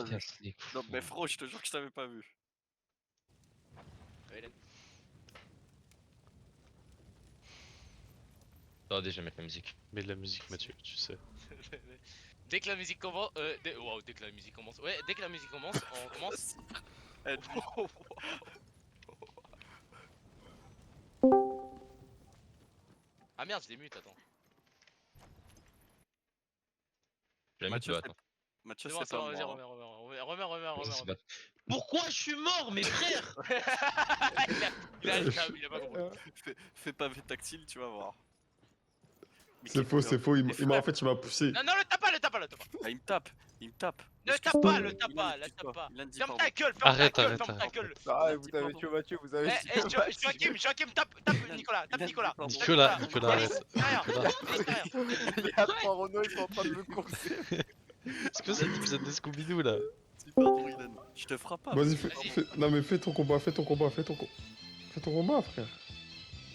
vu. casse les Non, mais couilles. frérot, je te jure que je t'avais pas vu. Attendez, je vais mettre la musique. Mets de la musique, Mathieu, tu sais. Dès que la musique commence, wow, dès que la musique commence, ouais, dès que la musique commence, on commence. Eh, Ah merde, je l'ai mute, attends. Je la mute, Mathieu, bah attends. Mathieu, C'est bon, c'est c'est pas bon, vas-y, moi. Mais ça, c'est pas- Pourquoi je suis mort, mes frères? il a pas compris. Fais pas tactile, tu vas voir. Mais C'est quel faux, c'est couleur. faux. Mais Il m'a en frère, fait, il m'a poussé. Non, non, le tape pas, le tape pas, le tape pas. ah, il me tape. Ne Excuse-toi. tape pas, le Ilan, tape pas, la excuse-toi. tape pas. Ilan, dis Ferme pardon. ta gueule, ferme Arrête, ta gueule, arrête, ferme ta arrête. gueule. Ah, Ilan, vous dis avez pardon. tué Mathieu, vous avez Eh, Joachim, tape Nicolas, tape Ilan, Nicolas. dis pardon. Nicolas, Nicolas, Nicolas, arrête. derrière, Nicolas. derrière. Il y a trois Renault, ils sont en train de me courser. Est-ce que c'est l'épisode de Scooby-Doo là? Dis pardon, Ilan. Je te frappe pas. Vas-y, Vas-y. non mais fais ton combat, fais ton combat, fais ton combat, frère.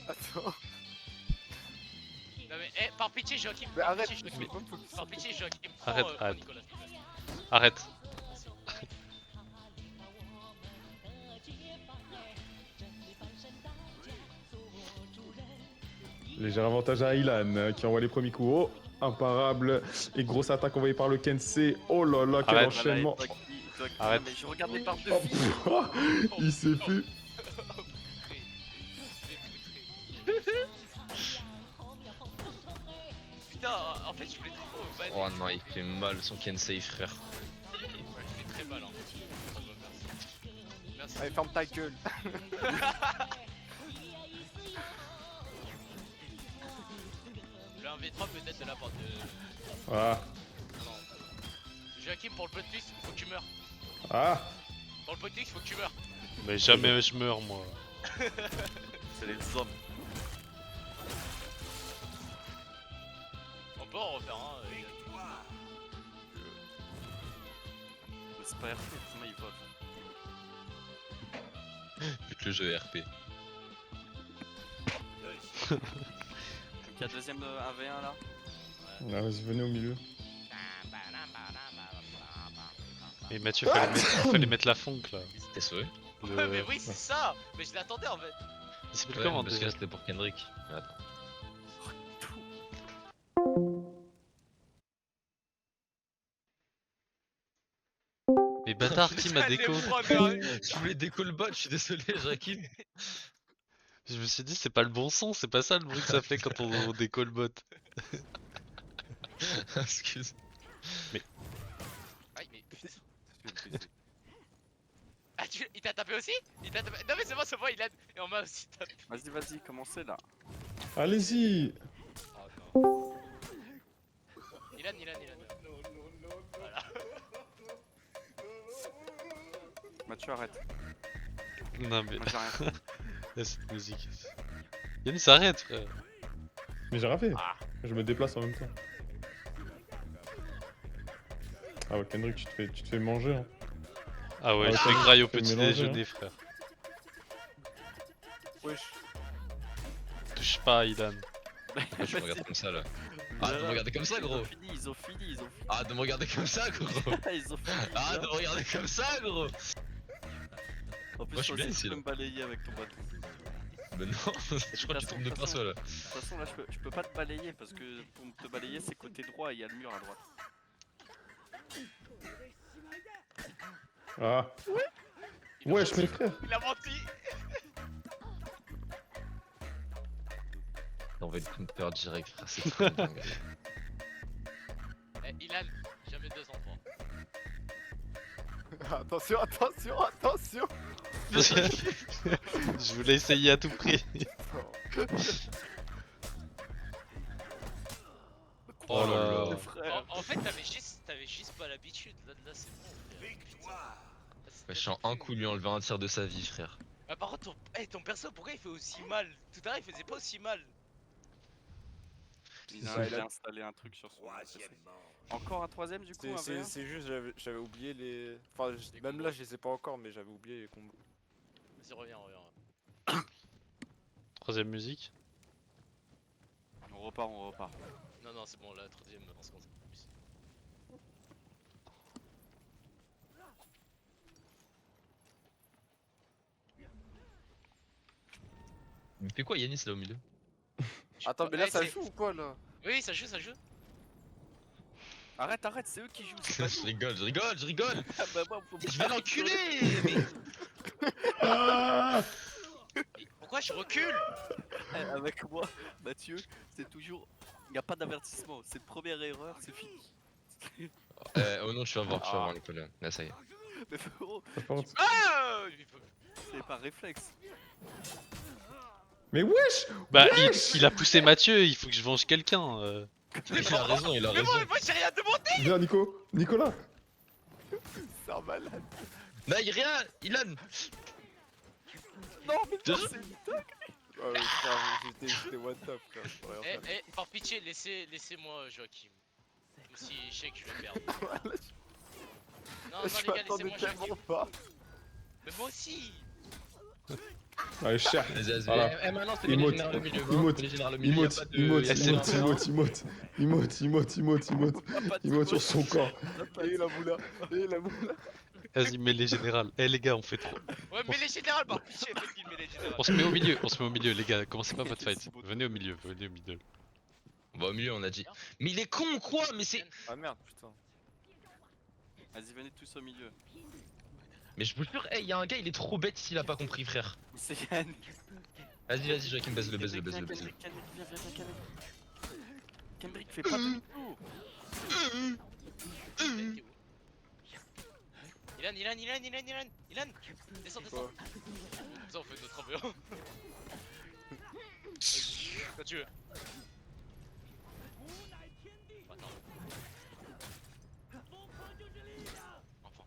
Attends. Non mais, par pitié, Joachim, Mais par arrête, pitié, mais Joachim. faut me focus. Par pitié, Joachim, Arrête, prends arrête. Nicolas. s'il te plaît. Arrête. Léger avantage à Ilan qui envoie les premiers coups. Oh, imparable. Et grosse attaque envoyée par le Kensei. Oh là là, quel Arrête. enchaînement. Arrête. Mais je regardais par Oh, deux. il s'est fait. Putain, en fait, je voulais trop banner. Oh non, il fait mal son Kensei, frère. Ouais, je fais très mal, hein. Merci. Allez, ferme ta gueule. Le 1v3 peut-être de la part de... Ah, Non. Joachim, pour le plot twist, il faut que tu meurs. ah. Pour le plot twist, il faut que tu meurs. Mais jamais je meurs moi. C'est les hommes. On peut en refaire un. C'est pas RP, comment il vote? Vu que le jeu est RP. Donc il y a deuxième 1v1 là. Ah, vas-y, venez au milieu. Et Mathieu, fallait mettre la funk là. T'es sauvé? Ouais, mais oui, c'est ça. Mais je l'attendais en fait. Il s'appelle Ouais, comment parce que déjà? là c'était pour Kendrick. Mais attends. Mais bâtard, qui m'a déco? Je voulais déco le bot, je suis désolé, Joachim. Je me suis dit, c'est pas le bon son, c'est pas ça le bruit que ça fait quand on déco le bot. Excuse. Aïe, mais putain. Ah, il t'a tapé aussi? Il t'a tapé. Non, mais c'est bon, il a. Et on m'a aussi tapé. Vas-y, commencez là. Allez-y. Oh non. Ilan. Voilà. Mathieu, arrête. Non mais, Moi j'ai rien. là, cette musique. Yanis, arrête frère. Mais j'ai rien fait. Ah. Je me déplace en même temps. Ah ouais, Kendrick, tu te fais manger. Hein. Ah ouais, Ah, je ça, fais graille au tu fais petit mélanger, déjeuner frère. Wesh. Touche pas Ilan. Pourquoi tu me regardes comme ça là? Ah, de me regarder comme ça, gros! Ils ont fini. Ah, de me regarder comme ça, gros! Ils ont fini. Ah, de me regarder comme ça, gros! En plus, Moi, je suis bien aussi, ici, tu peux là. me balayer avec ton bâton. Mais non, je crois que tu tombes de pinceau là. De toute façon, là, je peux pas te balayer parce que pour te balayer, c'est côté droit et il y a le mur à droite. Ah. Wesh, mes frères. Il a menti. On va une peur direct, frère, c'est trop dingue. Eh, Ilan, jamais 2 en 3. Attention. Je voulais essayer à tout prix. Oh là là. Frère. En fait, t'avais juste pas l'habitude. Là, c'est bon. Ouais, je suis en un coup lui enlever un tiers de sa vie, frère. Ah, par contre, ton perso, pourquoi il fait aussi mal? Tout à l'heure, il faisait pas aussi mal. Il a installé un truc sur son PC. Encore un troisième du coup, un V1. C'est juste, j'avais oublié les. Enfin, même là, je les ai pas encore, mais j'avais oublié les combos. Vas-y, reviens. Troisième musique. On repart. Non, c'est bon, la troisième, on se concentre plus. Il fait quoi Yanis là au milieu? Attends, mais là Eh, ça c'est- joue ou quoi là? Oui, ça joue, ça joue. Arrête, arrête, c'est eux qui jouent, c'est pas Je rigole, je rigole, je rigole. Ah bah moi, faut Je vais l'enculer mais... Ah Mais pourquoi je recule? Avec moi, Mathieu, c'est toujours. Il n'y a pas d'avertissement, c'est première erreur, c'est fini. Oh non, je vais voir Nicolas. Là, ça y est. Mais frérot, Ah c'est pas réflexe. Mais wesh! Bah, il a poussé Mathieu, il faut que je venge quelqu'un. Il a raison, il a Mais raison. moi j'ai rien demandé. Viens, Nico! Nicolas! C'est un malade. Bah, il rien, Ilan. Non, mais Je- non, c'est une dingue. Ouais, frère, j'étais one top frère. je pourrais rien faire. Par pitié, laissez-moi Joachim. Même si je sais que je vais perdre. Non, non, Je les gars, m'attendais laissez-moi Joachim. tellement pas. Mais moi aussi. Allez, cher! Vas-y, vas-y. Voilà. Eh, maintenant, c'est Emote, les généraux au milieu. emote, Les généraux au milieu, Emote, y a pas de- emote, y a emote, pas de- emote, Pas de emote sur son corps. Et la moula. Et la moula. Vas-y, mets les générales. Eh les gars, on fait trop. Ouais, mais les générales, par pitié, faites qu'il met les générales. On se met au milieu, les gars. Commencez pas votre fight. Venez au milieu, venez au milieu. On va au milieu, on a dit. Mais il est con ou quoi? Mais c'est. Ah merde, putain. Vas-y, venez tous au milieu. Mais je vous jure, hey, y'a un gars, il est trop bête s'il a pas compris, frère. C'est Yann. Vas-y, vas-y, Joachim, baise-le, baise-le, baise-le, Kendrick, baise-le. Kendrick, viens, viens, viens, Kendrick. Kendrick, fais pas demi-tour. Ilan, descends, descends. Ça, on fait notre ambiance. Quand tu veux. Attends. Enfin.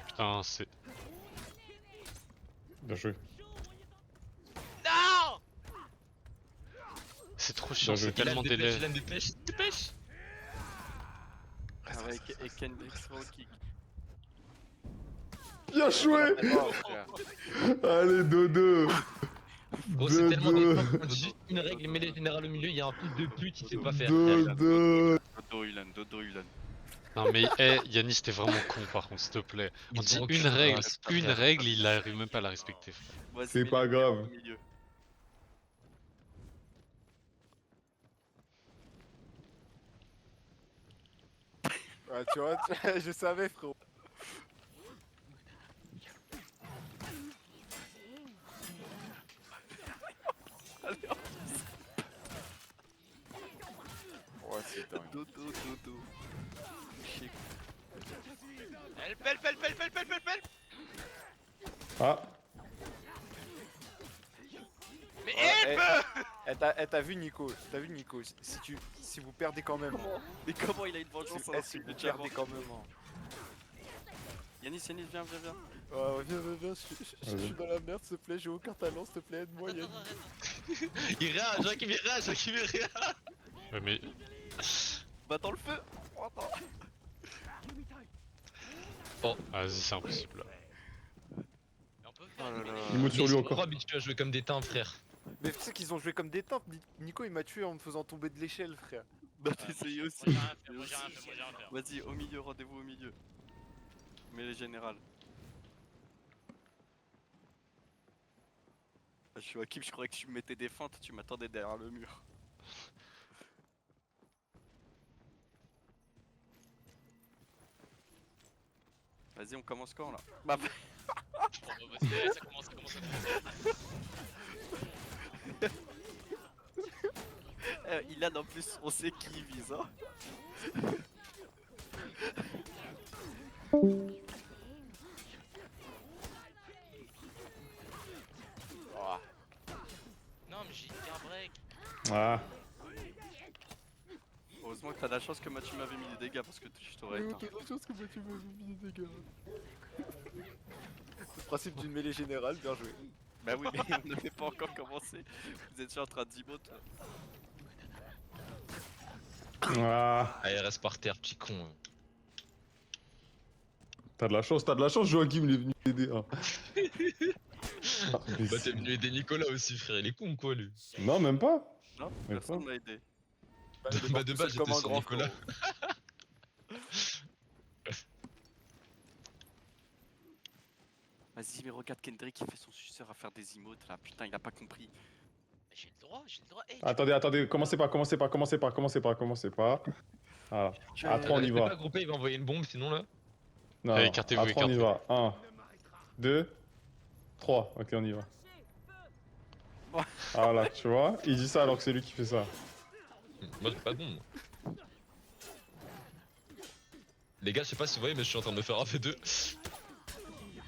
Putain, c'est. Bien joué. Non! C'est trop chiant, Bien joué. c'est tellement délai. Ilan, dépêche, dépêche. Avec et Kendrick throw kick. Bien joué! Oh, frère. Allez, dodo! Gros, c'est tellement Dodo. drôle. On dit juste une règle, mets les généraux au milieu, y'a un fils de pute, il sait pas faire. Dodo! Dodo Ilan, Dodo Ilan. Non mais, Yanis, t'es vraiment con par contre, s'il te plaît. On Ils dit ont une aucun- règle, Ah, c'est pas une vrai. règle, il arrive même pas à la respecter, frère. Vas-y, C'est mets pas les grave. au milieu. Ouais, tu vois, je savais frérot. Ouais, c'est dingue. Dodo, Dodo. Chic. Help. Ah! Mais Ouais, help! t'as vu Nico, si vous perdez quand même, Mais comment il a une vengeance si, alors si qu'il vous est déjà perdez mort. quand même, hein. Yanis, Yanis, viens, viens, viens. Ouais, viens, je suis dans la merde, s'il te plaît, j'ai aucun talent, s'il te plaît, aide-moi, Yann. Il rage, Joachim, il rage, Joachim, il rage. Ouais, mais. Bah dans le feu. Oh, attends. Vas-y, c'est impossible là. On peut Oh là là. Il monte sur lui Ils sont encore. trop habitués à jouer comme des teintes, frère. Mais tu sais qu'ils ont joué comme des tantes, Nico il m'a tué en me faisant tomber de l'échelle, frère. Bah t'essayes aussi. Moi j'ai rien fait. Vas-y, au milieu, rendez-vous au milieu. Mais les générales. Ah, je suis Hakim, je croyais que tu me mettais des feintes, tu m'attendais derrière le mur. Vas-y, on commence quand là? Bah, Bon, bah, vas-y, ça commence. Ilan en plus, on sait qui il vise, hein. Oh. Non, mais j'ai dit un break. Ah! Heureusement que t'as la chance que Mathieu m'avait mis des dégâts parce que je t'aurais éteint. la chance que tu m'as mis des dégâts. Le principe d'une mêlée générale, bien joué. Bah oui, mais on n'avait pas encore commencé. Vous êtes déjà en train de demote. Ah! Allez, reste par terre, petit con. T'as de la chance, Joachim il est venu t'aider. Hein. Ah, mais Bah, t'es c'est- venu aider Nicolas aussi, frère. Il est con ou quoi, lui? Non, même pas. Non, Mais personne quoi m'a aidé. il est Bah mort de tout base seul comme j'étais un sur grand Nicolas. frérot. Vas-y, mais regarde Kendrick qui fait son suceur à faire des emotes là. Putain, il a pas compris. J'ai le droit, j'ai le droit. Hey, Attendez, commencez pas. Voilà. À 3, on y T'es va. pas groupé, il va envoyer une bombe sinon là. Non, Allez, non, écartez-vous, à 3, on y écartez. va. 1, 2, 3. Ok, on y va. Voilà, tu vois, il dit ça alors que c'est lui qui fait ça. Moi j'ai pas de bombe. Moi. Les gars, je sais pas si vous voyez, mais je suis en train de me faire un V2.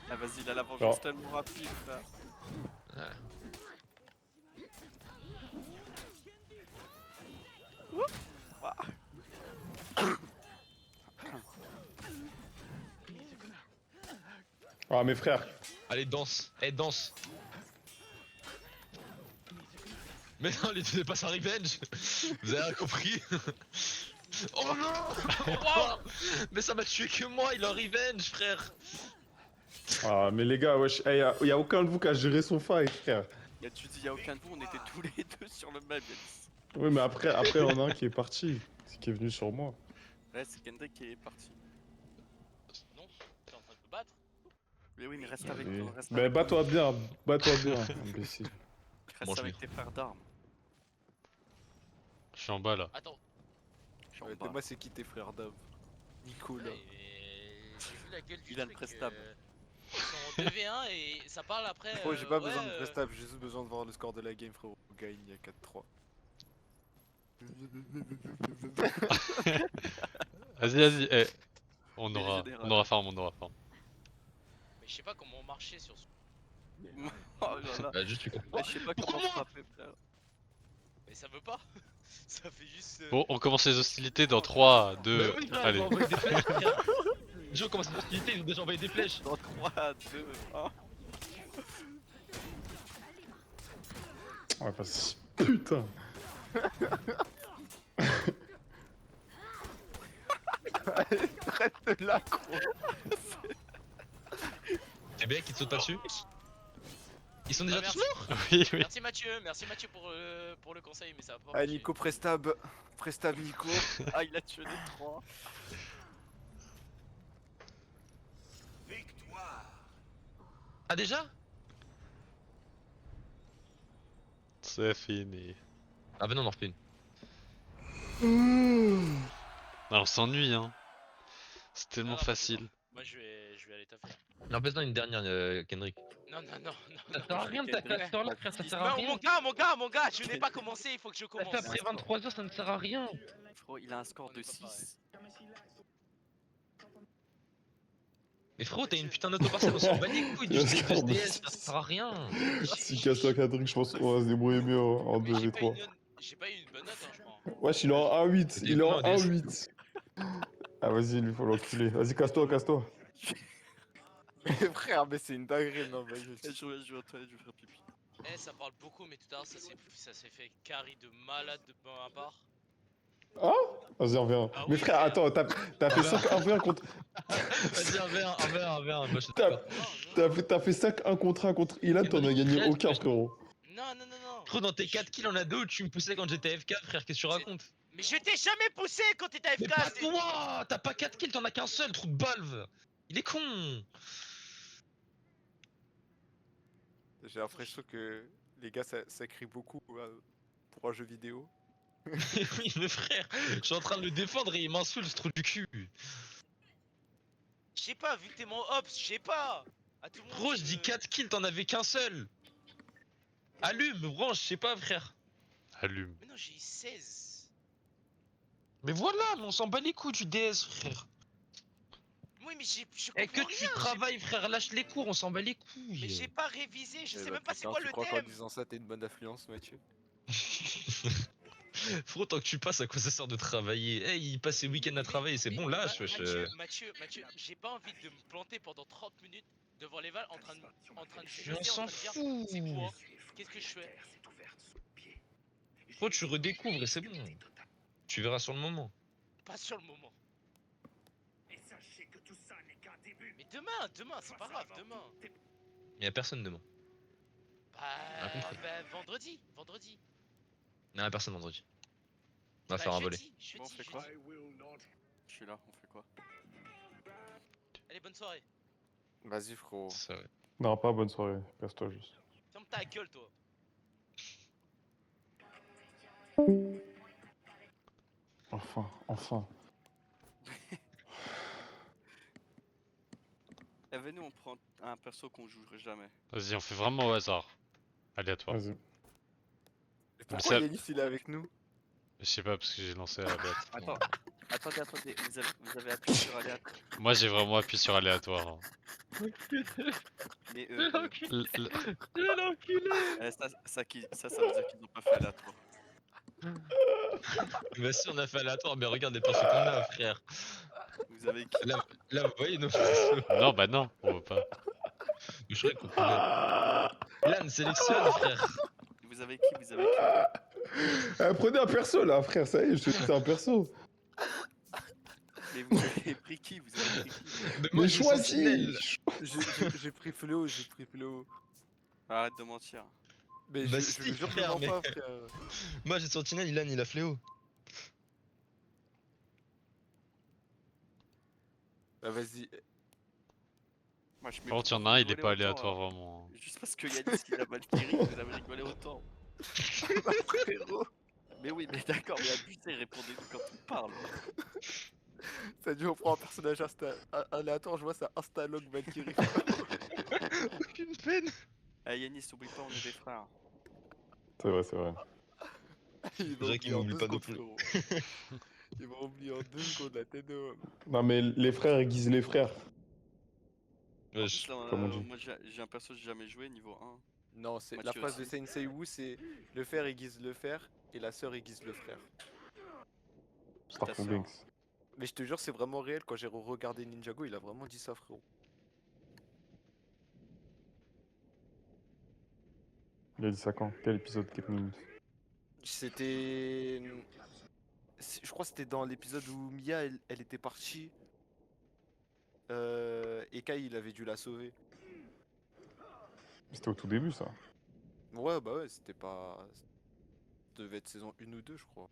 Ah, vas-y, il a la vengeance Alors. tellement rapide là. Ah, mes frères. Allez, danse, danse. Mais non, les deux passent un revenge. Vous avez rien compris. Oh non. Wow. Mais ça m'a tué que moi, il a un revenge, frère. Ah, mais les gars, wesh, y a aucun de vous qui a géré son fight, frère. Tu dis, y a aucun de vous, on était tous les deux sur le même. Yanis. Oui, mais après, on en a un qui est parti. Qui est venu sur moi. Ouais, c'est Kendrick qui est parti. Non, t'es en train de te battre. Mais oui, mais reste avec Oui. nous. Reste Mais avec bats-toi bien, imbécile. nous. Reste Mange-lui. avec tes frères d'armes. Je suis en bas là. Attends, Je suis en Ouais, bas. Moi, c'est qui tes frères d'âme? Nicolas. ouais, j'ai vu la gueule du Il a le truc. prestable. Ils sont en 2v1 et ça parle après. Oh, j'ai pas ouais, besoin de prestable, j'ai juste besoin de voir le score de la game, frérot. On gagne, il y a 4-3. Vas-y, eh. On Mais aura, général. on aura farm, on aura farm. Mais je sais pas comment marcher sur ce. Oh là là. Bah, juste tu comprends. Je sais pas comment frapper, frère. Mais ça veut pas. Ça fait juste. Bon, on commence les hostilités dans 3, 2, Bah oui, frère, allez. ils ont envoyé des flèches, frère. Joe commence les hostilités, ils ont déjà envoyé des flèches. Dans 3, 2, 1. Ouais, vas-y. Putain. Reste là, gros. T'es bien qui te sautent pas dessus. Ils sont déjà Ah, tous merci. morts. Oui, oui. Merci Mathieu pour le conseil, mais ça va pas. Ah, marcher. Nico, prestab. Prestab, Nico. Ah, il a tué les 3. Ah déjà. C'est fini. Ah bah non, on en refait une. Ah, on s'ennuie, hein. C'est tellement Ah, bah, facile. Moi je vais aller taffer. Non, baisse une dernière, Kendrick. Non. Ça sert à rien de taper à cette heure-là, frère, ça sert à Non, rien. mon gars, je n'ai pas commencé, il faut que je T'as commence. fait après 23h, ça ne sert à rien. Frérot, il a un score On de est pas 6. Mais frérot, t'as une putain d'auto-parcelle, on s'en bat les couilles du Le score de SDS, ça sert à rien. Si casse-toi, Kendrick, je pense qu'on va se débrouiller mieux en Mais j'ai pas 2v3. j'ai pas eu une bonne note, hein, je crois. Wesh, il est en 1-8. Il Il est en est 1-8. Ah, vas-y, il lui faut l'enculer. Vas-y, casse-toi. Frère, mais c'est une dinguerie, non, vas-y. Je vais aux toilettes, je vais faire pipi. Eh, ça parle beaucoup, mais tout à l'heure ça s'est fait carry de malade de ma part. Ah, vas-y, reviens. Ah Mais oui, frère, frère. attends, t'as fait 5-1 contre. Vas-y, un verre. Moi, je te T'as tape. t'as fait 5-1 contre 1 contre Ilan, t'en as gagné aucun, frérot. Non. Frérot, dans tes 4 kills, on a 2 où tu me poussais quand j'étais FK, frère, qu'est-ce que tu racontes? Mais je t'ai jamais poussé quand t'étais Mais AFK. pas toi. T'as pas 4 kills, t'en as qu'un seul, trou de balve. Il est con. J'ai l'impression que les gars, ça crie beaucoup pour un jeu vidéo. Oui, mais frère, je suis en train de le défendre et il m'insulte, ce trou du cul. Je sais pas, vu que t'es mon ops, je sais pas. À tout le monde, Gros, je dis 4 kills, t'en avais qu'un seul. Allume, branche, je sais pas, frère. Allume. Mais non, j'ai eu 16. Mais voilà, mais on s'en bat les couilles du DS, frère. Oui, mais je Et comprends que tu rien, travailles, frère, lâche les cours, on s'en bat les couilles. Mais j'ai pas révisé, je Eh sais bah, même pas c'est putain, quoi tu le crois qu'en thème. disant ça, t'es une bonne influence, Mathieu? Frérot, tant que tu passes, à quoi ça sert de travailler? Hey, il passe ses week-ends à travailler, c'est Mais bon, lâche, wesh. Mathieu, j'ai pas envie de me planter pendant 30 minutes devant les valves en train de Mais chuchoter, on s'en en train de dire, fout. c'est quoi? Qu'est-ce que je fais? Frérot, tu redécouvres et c'est bon. Tu verras sur le moment. Pas sur le moment. Mais demain, c'est pas grave, demain. Y'a personne demain. Bah, compris. bah vendredi. Y'a personne vendredi. On va faire un volet. Je Bon, on dis, fait je quoi dis. Je suis là, on fait quoi? Allez, bonne soirée. Vas-y, frérot. Ça, ouais. Non, pas bonne soirée. Casse-toi juste. Ferme ta gueule, toi. Enfin, enfin. Eh, venez, on prend un perso qu'on jouerait jamais. Vas-y, on fait vraiment au hasard. Aléatoire. Vas-y. Pourquoi ça- Yanis il est avec nous? Je sais pas parce que j'ai lancé à la bête. Attends, attendez, vous avez appuyé sur aléatoire. Moi j'ai vraiment appuyé sur aléatoire. Hein. Mais ça veut dire qu'ils ont pas fait aléatoire. Bah si on a fait aléatoire, mais regarde les persos qu'on a, frère. Vous avez qui? Là, vous voyez nos persos. Non, bah non, on veut pas. Je croyais qu'on pouvait. Lan, sélectionne, frère. Vous avez qui? Vous avez qui? Prenez un perso là, frère, ça y est, je te dis c'est un perso. Mais vous avez pris qui? Vous avez pris qui? Mais j'ai Sentinelle. choisis. J'ai pris Fléau, j'ai pris Fléau. Arrête de mentir. Mais Bah je si, le jure que frère, non mais- pas, frère. Moi j'ai Sentinelle, Ilan il a Fléau. Bah vas-y. Moi, je mets Par contre, beaucoup y'en a un, il est rigoler pas autant, aléatoire vraiment. Juste parce que Yanis il a Valkyrie, vous avez rigolé autant. Frérot, Mais oui, mais d'accord, mais abusez, répondez-nous quand on parle. ça dit on prend un personnage aléatoire, je vois ça Instalog Valkyrie. Aucune peine. Eh Yanis, oublie pas, on est des frères. C'est vrai, c'est vrai. Il vrai qu'il m'oublie pas non plus. Il m'a oublié en 2 secondes la tête de... Non, mais les frères aiguisent les frères. En plus, là, comme on dit. moi j'ai un perso que j'ai jamais joué, niveau 1. Non, c'est la Mathieu phrase de aussi. Sensei Wu, c'est le frère aiguise le frère et la sœur aiguise le frère. Star sûr. Banks. Mais je te jure, c'est vraiment réel. Quand j'ai regardé Ninjago, il a vraiment dit ça, frérot. Il a dit ça quand? Quel épisode? Quelle minute? C'était. Je crois que c'était dans l'épisode où Mia elle était partie. Et Kai il avait dû la sauver. C'était au tout début ça. Ouais, bah ouais, c'était pas. Ça devait être saison 1 ou 2, je crois.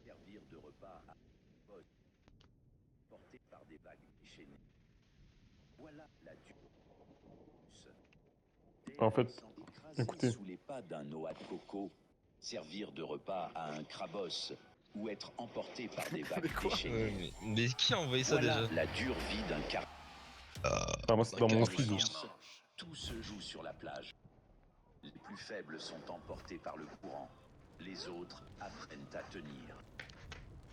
Servir de repas à poste, porté par des vagues déchaînées. Voilà la dure. En fait, écoutez. Sous les pas d'un noix de coco, servir de repas à un crabos ou être emporté par des vagues déchaînées. Mais qui a envoyé ça Voilà déjà? la dure vie d'un car. Ah, moi c'est dans mon studio. Tout se joue sur la plage. Les plus faibles sont emportés par le courant. Les autres apprennent à tenir.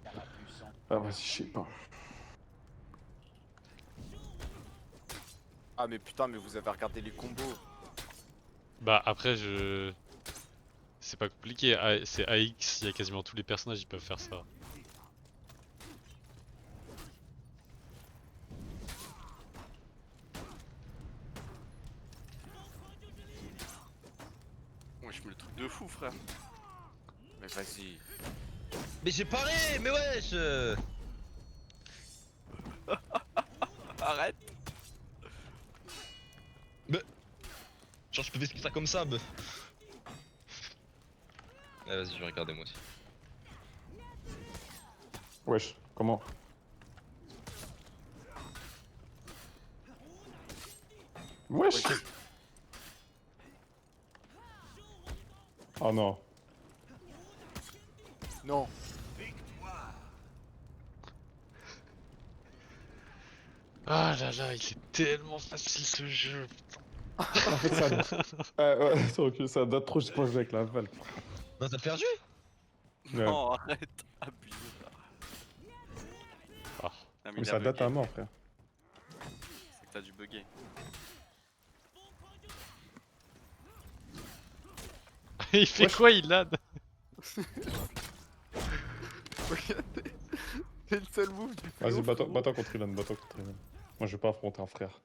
Carapuce en Ah, vas-y, je sais pas. Ah, mais putain, mais vous avez regardé les combos. Bah après je... C'est pas compliqué, c'est AX, il y a quasiment tous les personnages, ils peuvent faire ça. Moi je mets le truc de fou, frère. Mais vas-y. Mais j'ai paré, mais wesh. Arrête. Genre je peux expliquer ça comme ça, meuf. Ah vas-y, je vais regarder moi aussi. Wesh, comment? Wesh! Oh non. Non. Ah là là, il est tellement facile ce jeu. En fait, ça. Ouais, attends, ok, ça date trop, j'ai pas joué avec la balle. Non, t'as perdu? Ouais. Non, arrête. Abuse. Ah. Non, Mais il a ça date bugué. à mort, frère. C'est que t'as dû bugger. Il fait quoi Ilan? Regardez. C'est le seul move du Vas-y, Fléau, bats-toi frérot. contre Ilan, bats-toi contre Ilan. Moi, je vais pas affronter un frère.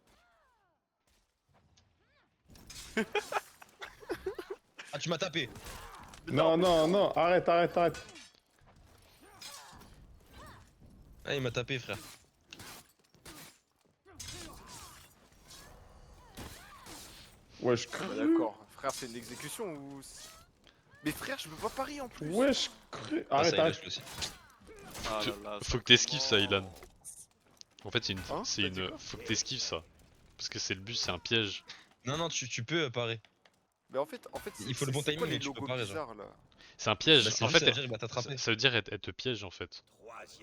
Ah, tu m'as tapé. Non, non, non, arrête, arrête, arrête. Ah, il m'a tapé, frère. Wesh, Ah, d'accord. Frère, c'est une exécution ou. Mais frère, je peux pas parier en plus. wesh, Ah, arrête, ça, il arrête. lâche aussi. Ah Tu- là là, faut ça que t'esquives ça, commence. Ilan. En fait, Hein c'est T'as dit une, quoi faut que t'esquives ça. Parce que c'est le but, c'est un piège. Non, non, tu peux parer. Mais en fait, Il faut le bon c'est quoi timing, les mais tu peux logos parer, genre. bizarres là? C'est un piège. Bah, c'est En lui, fait, ça veut dire il va t'attraper. ça veut dire elle te piège en fait.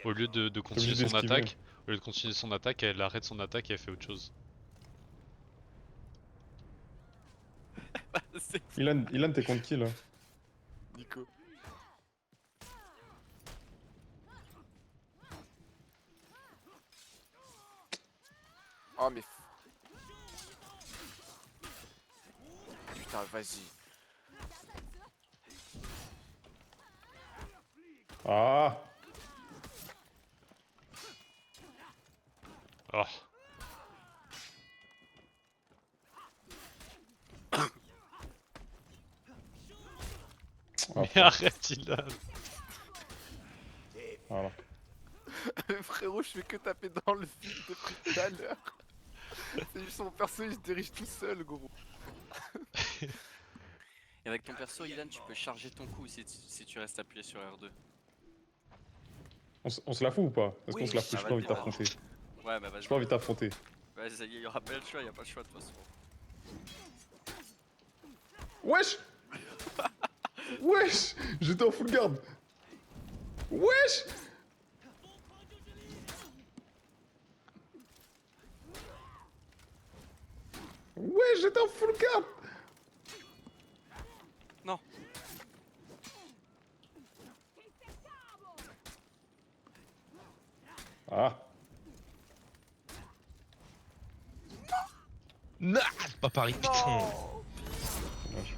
Au lieu de continuer obligé son d'esquiver. attaque, au lieu de continuer son attaque, elle arrête son attaque et elle fait autre chose. C'est Ilan, t'es contre qui là? Nico. Ah mais. Putain, vas-y. Ah! Oh. Mais arrête, Ilan. Voilà. Frérot, je fais que taper dans le vide depuis tout à l'heure. C'est juste mon perso, il se dirige tout seul, gros. Et avec ton perso, Ilan, tu peux charger ton coup si tu restes appuyé sur R2. On se la fout ou pas? Est-ce Oui, qu'on se la fout? ça J'ai va pas envie de bien. t'affronter. Ouais, bah vas-y. J'ai pas envie de t'affronter. Ouais, ça y est, il y aura pas le choix, y a pas le choix de toute façon. Wesh! Wesh! J'étais en full garde! Wesh! Wesh, j'étais en full garde! Non. Ah! Non, pas pareil, putain. Wesh.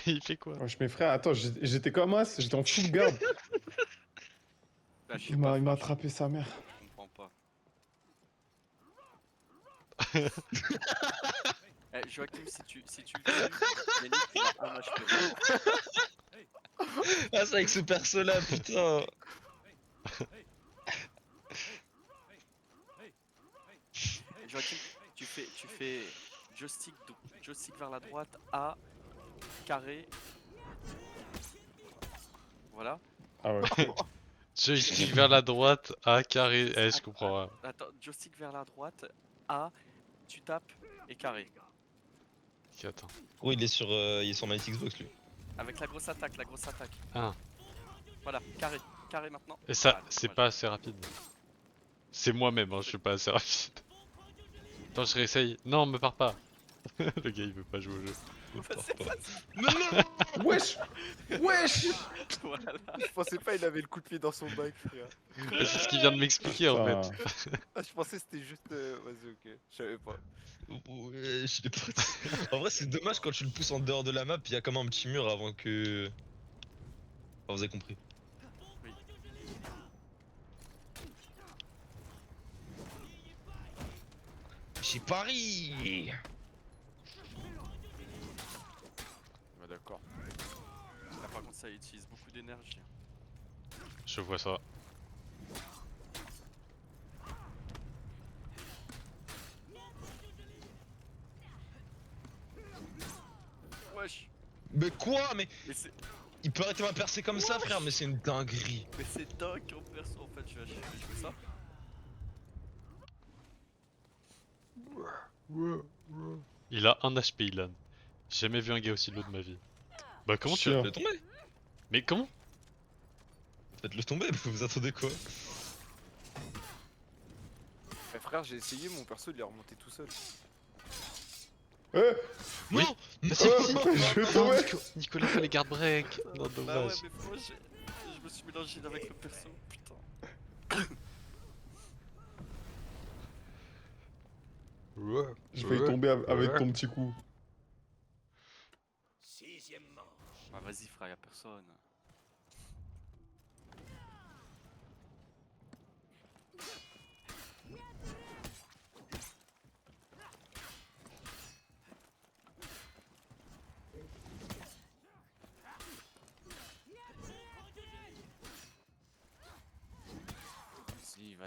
Il fait quoi? Wesh, mes frères, attends, j'étais comme as, j'étais en full garde. Bah, je sais Il pas, m'a franchement, attrapé sa mère. je comprends pas. Joachim, si tu le tues, Yannick, il a un HP. Ah, c'est avec ce perso là, putain. Joachim, tu fais joystick, joystick vers la droite, A, carré. Voilà. Ah ouais. Joystick vers la droite, A carré. Eh, je comprends. Ouais. Attends, joystick vers la droite, A, tu tapes et carré. Ok, attends. Gros, il est sur Mighty Xbox lui. Avec la grosse attaque, la grosse attaque. Ah. Voilà, carré, carré maintenant. Et ça, Voilà, c'est dommage. pas assez rapide. C'est moi-même, hein, je suis pas assez rapide. Attends, je réessaye. Non, me pars pas. Le gars, il veut pas jouer au jeu. C'est pas Mais non. Wesh! Wesh! voilà. Je pensais pas il avait le coup de pied dans son bac, frère. C'est ce qu'il vient de m'expliquer en fait. Putain. Ah, je pensais que c'était juste. Vas-y, ok. Je savais pas. Ouais, je l'ai pas. En vrai, c'est dommage quand tu le pousses en dehors de la map, il y a comme un petit mur avant que. Enfin, vous avez compris. Oui. J'ai Paris. Bah, d'accord. Là, par contre, ça utilise beaucoup d'énergie. Je vois ça. Wesh. Mais quoi? Mais Mais c'est il peut arrêter ma percée comme ça, frère, mais c'est une dinguerie. dingue en perso en fait, je vais jouer ça. Il a un HP, Ilan. J'ai jamais vu un gars aussi low de ma vie. Bah, comment tu Chiant. Faites-le tomber. Mais comment? Faites-le tomber, vous attendez quoi? Mais frère, j'ai essayé, mon perso il est remonté tout seul. Eh! Oui. Non. Mais c'est Oh, fini. je vais Non, tomber! Nicolas fait les garde break. Non, Bah ouais, dommage. mais moi je me suis mélangé avec le perso, putain. Je vais tomber avec ton petit coup. Bah vas-y frère, y'a personne.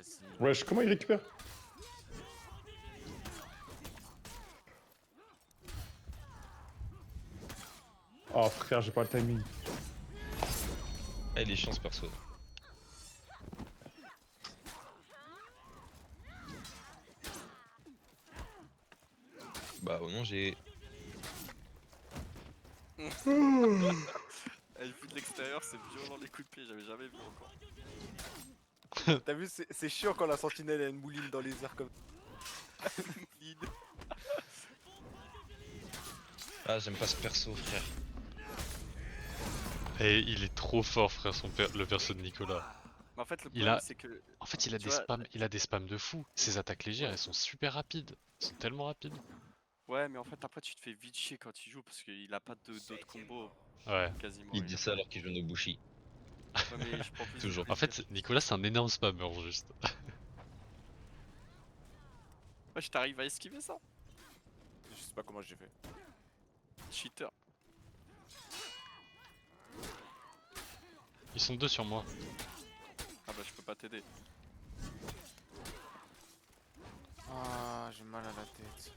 Vas-y. Wesh, comment il récupère? Oh frère, j'ai pas le timing. Ah, il est chiant ce perso. Bah oh non, j'ai... Elle fout de l'extérieur, c'est violent les coups de pied, j'avais jamais vu encore. T'as vu, c'est chiant quand la sentinelle a une mouline dans les airs comme Lead. Ah, j'aime pas ce perso, frère. Et il est trop fort, frère, le perso de Nicolas. Mais en fait, le Il problème, a- c'est que. En fait, il a Tu des vois, spams, il a des spams de fou. Ses attaques légères, elles sont super rapides. Elles sont tellement rapides. Ouais, mais en fait, après, tu te fais vite chier quand il joue parce qu'il a pas d'autres combos Ouais. quasiment. Il a dit pas- ça alors qu'il joue Nobushi. Ouais, mais je prends plus de Toujours. En plaisir. fait, Nicolas, c'est un énorme spammer, juste. Ouais, je t'arrive à esquiver ça. Je sais pas comment j'ai fait. Cheater. Ils sont deux sur moi. Ah bah, je peux pas t'aider. Ah, j'ai mal à la tête.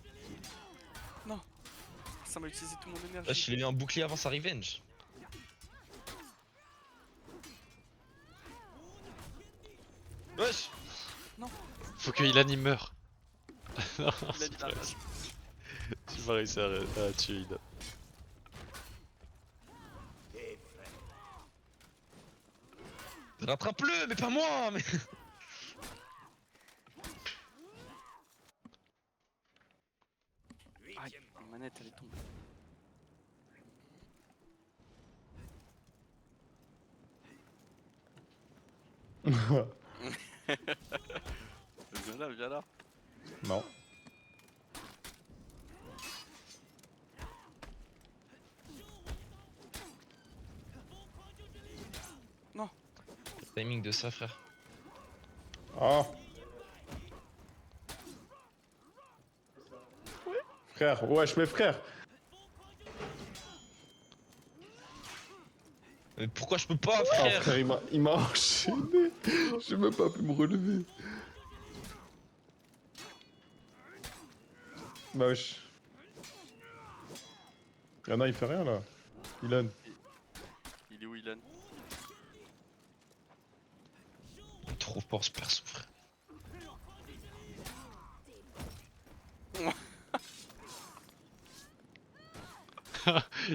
Ça m'a utilisé tout mon énergie. Wesh, il a mis un bouclier avant sa revenge. Wesh. Faut que Ilan il meure. Non, Il a c'est dit pas la vrai. rage. J'ai pas réussi à tuer Ilan. Rattrape-le, mais pas moi, mais... Aïe, la manette elle est tombée. Viens là, viens là. Non. Le timing de ça, frère. Ah. Frère, wesh, mes frères. Mais pourquoi je peux pas, Ah frère? frère, il m'a enchaîné. J'ai même pas pu me relever. Bah wesh. Y'en a, il fait rien là. Ilan. Il est où, Ilan? Trop fort ce perso, frère.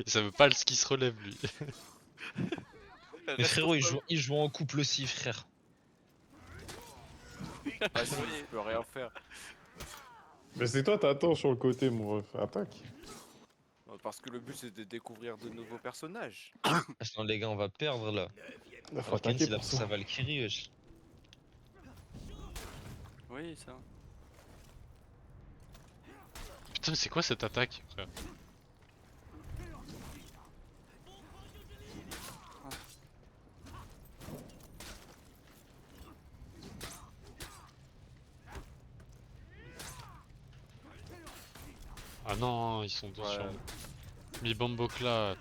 Ça veut pas le ski se relève, lui. Mais frérot, il joue en couple aussi, frère. Vas-y, je peux rien faire. Mais c'est toi, t'attends sur le côté, mon ref. Attaque. Parce que le but c'est de découvrir de nouveaux personnages. Ah, sinon, les gars, on va perdre là. Il faut Alors Kens, attaquer il a pour pris ça. sa Valkyrie, wesh. Oui, ça. Putain, mais c'est quoi cette attaque, frère? Ah non, ils sont deux Ouais. sur moi. Mi bomboclat.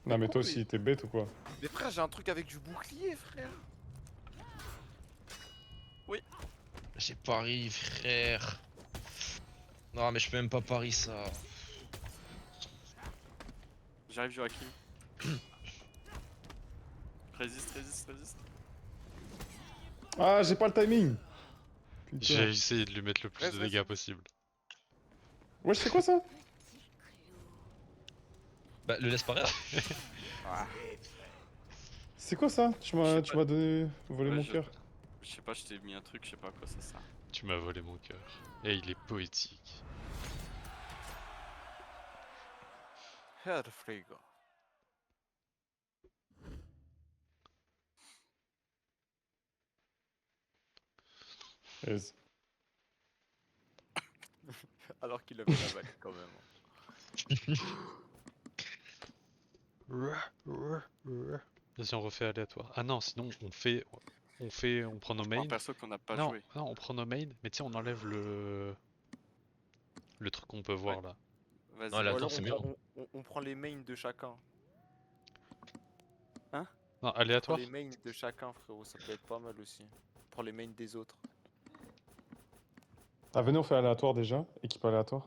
Non mais toi aussi, t'es bête ou quoi? Mais frère, j'ai un truc avec du bouclier, frère. J'ai pari, frère. Non, mais je peux même pas pari ça. J'arrive, Joachim. Résiste, résiste, résiste. Ah, j'ai pas le timing. J'ai Putain. essayé de lui mettre le plus Reste, de dégâts possible. Wesh, c'est quoi ça? Bah, le laisse parler. C'est quoi ça? Tu m'as donné volé Ouais, mon je- cœur. Je sais pas, je t'ai mis un truc, je sais pas à quoi ça sert. Tu m'as volé mon cœur. Et il est poétique. Herr Frigo. Yes. Alors qu'il avait la balle quand même. Vas-y, on refait aléatoire. Ah non, sinon on prend nos Un mains. perso qu'on n'a pas Non, joué. non, on prend nos mains, mais tu sais, on enlève le truc qu'on peut voir là. Vas-y. Non, là, Ou attends, alors c'est on mieux. prend- on prend les mains de chacun. Non, On prend aléatoire. les mains de chacun, frérot, ça peut être pas mal aussi. On prend les mains des autres. Ah, venez, on fait aléatoire déjà. Équipe aléatoire.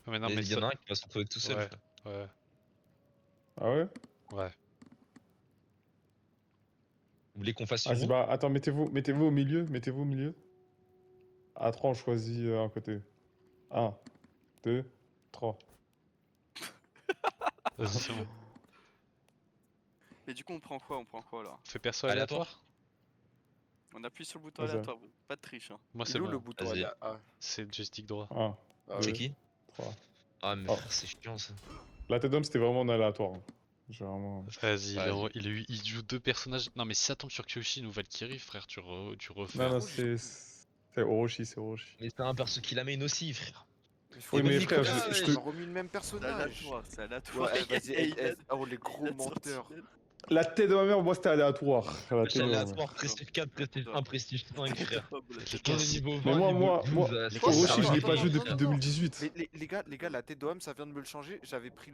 Mais non, Il mais y en ça... a un qui va se retrouver tout seul. Ouais. frère. Ouais. Ah ouais? Ouais. Vous voulez qu'on fasse Vas-y, une bah, attends, mettez-vous au milieu. Mettez-vous au milieu. À 3, on choisit un côté. 1, 2, 3. Vas-y, c'est bon. Et du coup, on prend quoi? On prend quoi là? On fait perso Aléatoire. aléatoire. On appuie sur le bouton Vas-y. aléatoire, pas de triche. Hein. Moi, Il c'est est où le bon. bouton Vas-y. Ah, C'est le joystick droit. 1, ah C'est ouais. qui 3. Ah, mais Oh. frère, c'est chiant ça. La tête d'homme, c'était vraiment en aléatoire. Hein. J'ai vraiment... Vas-y, Vas-y. il joue deux personnages. Non, mais si ça tombe sur Kyoshin ou Valkyrie, frère, tu refais. Non, non, c'est Orochi, c'est Orochi. Mais c'est un perso qui la main aussi, frère. Il faut Oui, Et mais même frère, Nicolas, je ouais, te... Ils ont remis le même C'est personnage. aléatoire, c'est aléatoire. Ouais, vas-y, Et il a- oh les gros il a menteurs. sorti- La tête de ma mère, moi, c'était aléatoire. La Wesh, tête de ma mère. aléatoire, prestige 4, prestige 1, prestige 5, frère. Les On est cassis. niveau 20, Mais moi, niveau moi, 12, moi, ça Orochi, sert à Orochi, je rien. l'ai pas joué attends, depuis attends. 2018. Mais les gars, la tête de homme, ça vient de me le changer. J'avais pris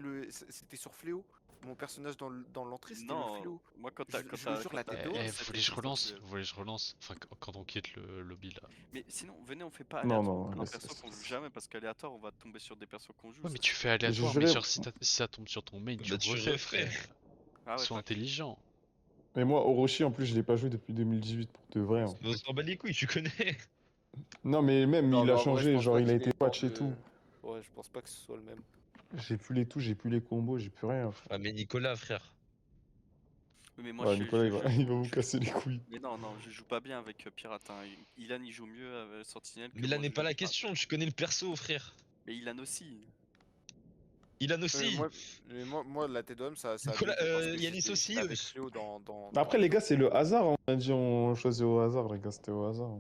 c'était sur Fléau. Mon personnage dans l'entrée, c'était le Non, Fléau. moi quand Je- t'as. je quand le t'as- jure, quand la t'as- tête de homme, Vous voulez que je relance? Vous voulez que je relance? Enfin, quand on quitte le lobby là. Mais sinon, venez, on fait pas Non, aléatoire. non, on prend un laisse, perso laisse, qu'on laisse. joue jamais parce qu'aléatoire, on va tomber sur des persos qu'on joue. Ouais, mais ça tu fais je aléatoire, mais jurais- genre si ça tombe sur ton main, tu Bah, tu refais, referais. frère. Ah ouais, Sois t'inquiète. intelligent. Mais moi, Orochi, en plus, je l'ai pas joué depuis 2018 pour de vrai. Hein. On s'en bat les couilles, tu connais. Non, mais même, Non, il mais a en vrai, je changé, pense genre, pas il a qu'il été ait tant patch et de- tout. Ouais, je pense pas que ce soit le même. J'ai plus les touches, j'ai plus les combos, j'ai plus rien. Frère. Ah, mais Nicolas, frère. Oui, mais moi, Ouais, Nicolas, il va vous je- casser les couilles. Mais non, non, je joue pas bien avec Pirate. Hein. Ilan, il joue mieux avec Sentinelle. Mais là moi, n'est je pas joue la Pirate. question, tu connais le perso, frère. Mais Ilan aussi. Ilan aussi. Moi, la tête de homme, ça. Nicolas, a bugué parce que Yanis j'étais aussi, avec wesh. Fléau dans. Après, les gars, c'est le hasard. Hein. On a dit on choisit au hasard, les gars, c'était au hasard.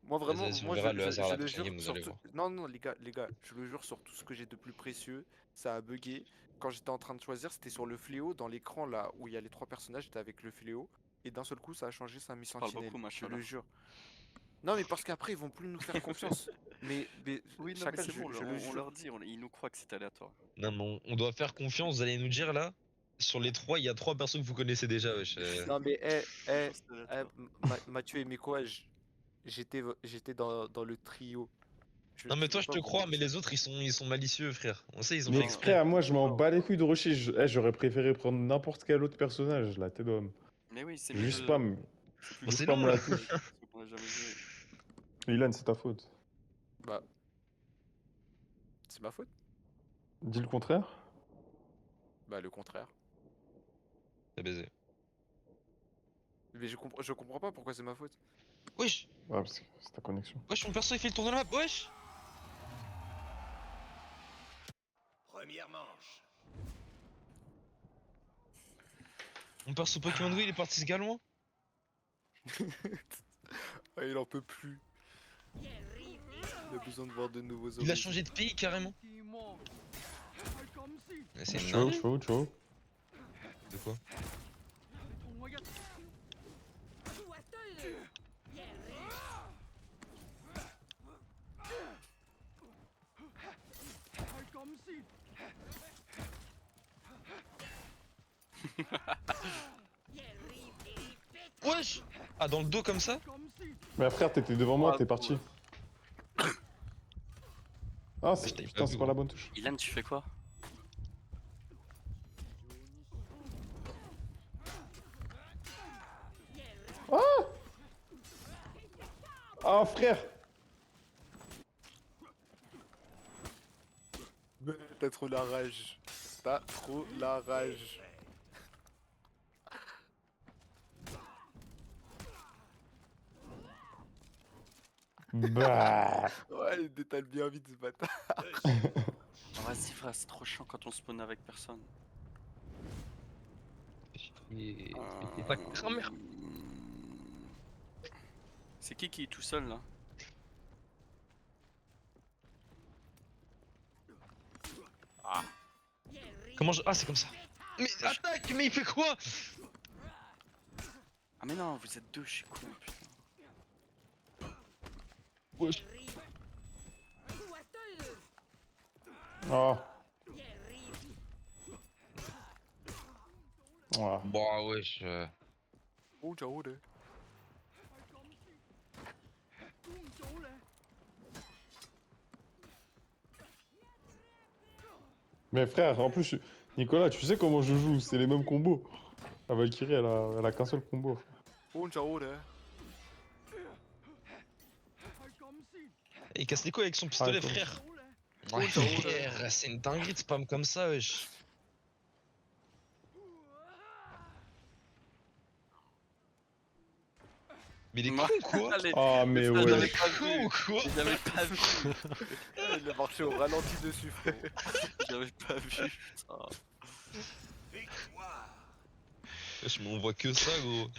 Moi vraiment, Vas-y, on moi verra le hasard je la le prochaine jure game, vous sur allez tout... voir. Non non les gars, je le jure sur tout ce que j'ai de plus précieux, ça a bugué. Quand j'étais en train de choisir, c'était sur le fléau, dans l'écran là où il y a les trois personnages, j'étais avec le fléau, et d'un seul coup ça a changé, ça a mis parles sentinelle, beaucoup, je machallah. le jure. Non mais parce qu'après ils vont plus nous faire confiance. mais Oui, non, mais chacun, c'est bon, je le on jure. leur dit, ils nous croient que c'est aléatoire. Non, mais on doit faire confiance, vous allez nous dire là. Sur les trois, il y a trois persos que vous connaissez déjà, wesh. Non mais C'est aléatoire. Mathieu et Meko, j'étais dans le trio. Non, mais toi, sais je pas te crois, pourquoi. mais les autres, ils sont malicieux, frère. On sait, ils ont Mais fait exprès. frère, moi, je m'en bats les couilles d'Orochi. J'aurais préféré prendre n'importe quel autre personnage, la tête d'homme. Mais oui, c'est Juste mieux. spam. C'est plus Bon, c'est spam long, la là. touche. parce qu'on a jamais joué. Ilan, c'est ta faute. Bah. C'est ma faute. Dis le contraire. Bah le contraire. T'as baisé. Mais je comprends pas pourquoi c'est ma faute. Wesh, Ouais, parce que c'est ta connexion. wesh, mon perso, il fait le tour de la map, wesh. Première manche. Mon perso Pokémon Go, il est parti se loin. Ah, il en peut plus. Il a besoin de voir de nouveaux Il a horizons. changé de pays carrément. Mais c'est une Chaud, dingue. chaud, chaud. De quoi? Wesh. Ah, dans le dos comme ça? Mais frère, t'étais devant moi, t'es parti. Ah, je t'avais putain, pas c'est vu, pas la gros. bonne touche. Ilan, tu fais quoi? Ah, frère! T'as trop la rage. T'as trop la rage. Bah. Ouais, il détale bien vite ce bâtard. Ah, vas-y, frère, c'est trop chiant quand on spawn avec personne. Et c'est pas grand-mère. C'est qui est tout seul là? Comment je. Ah, c'est comme ça. Mais attaque, mais il fait quoi? Ah, mais non, vous êtes deux, je suis con, putain. Wesh. Oh. Voilà. Bah wesh. Oh, ciao, là. Mais frère, en plus, Nicolas, tu sais comment je joue, c'est les mêmes combos. La Valkyrie, elle a qu'un seul combo. Oh, ciao, là. Il casse les couilles avec son pistolet, comme- frère. Oh, Ouais, ciao, là. frère, c'est une dinguerie de spam comme ça, wesh. Mais il est con ou quoi? Allez, Ah, mais ça, ouais. j'avais Il est pas con vu. ou quoi? J'avais pas vu. Il a marché au ralenti dessus, frère. J'avais pas vu. Putain. Wesh, mais on voit que ça, gros.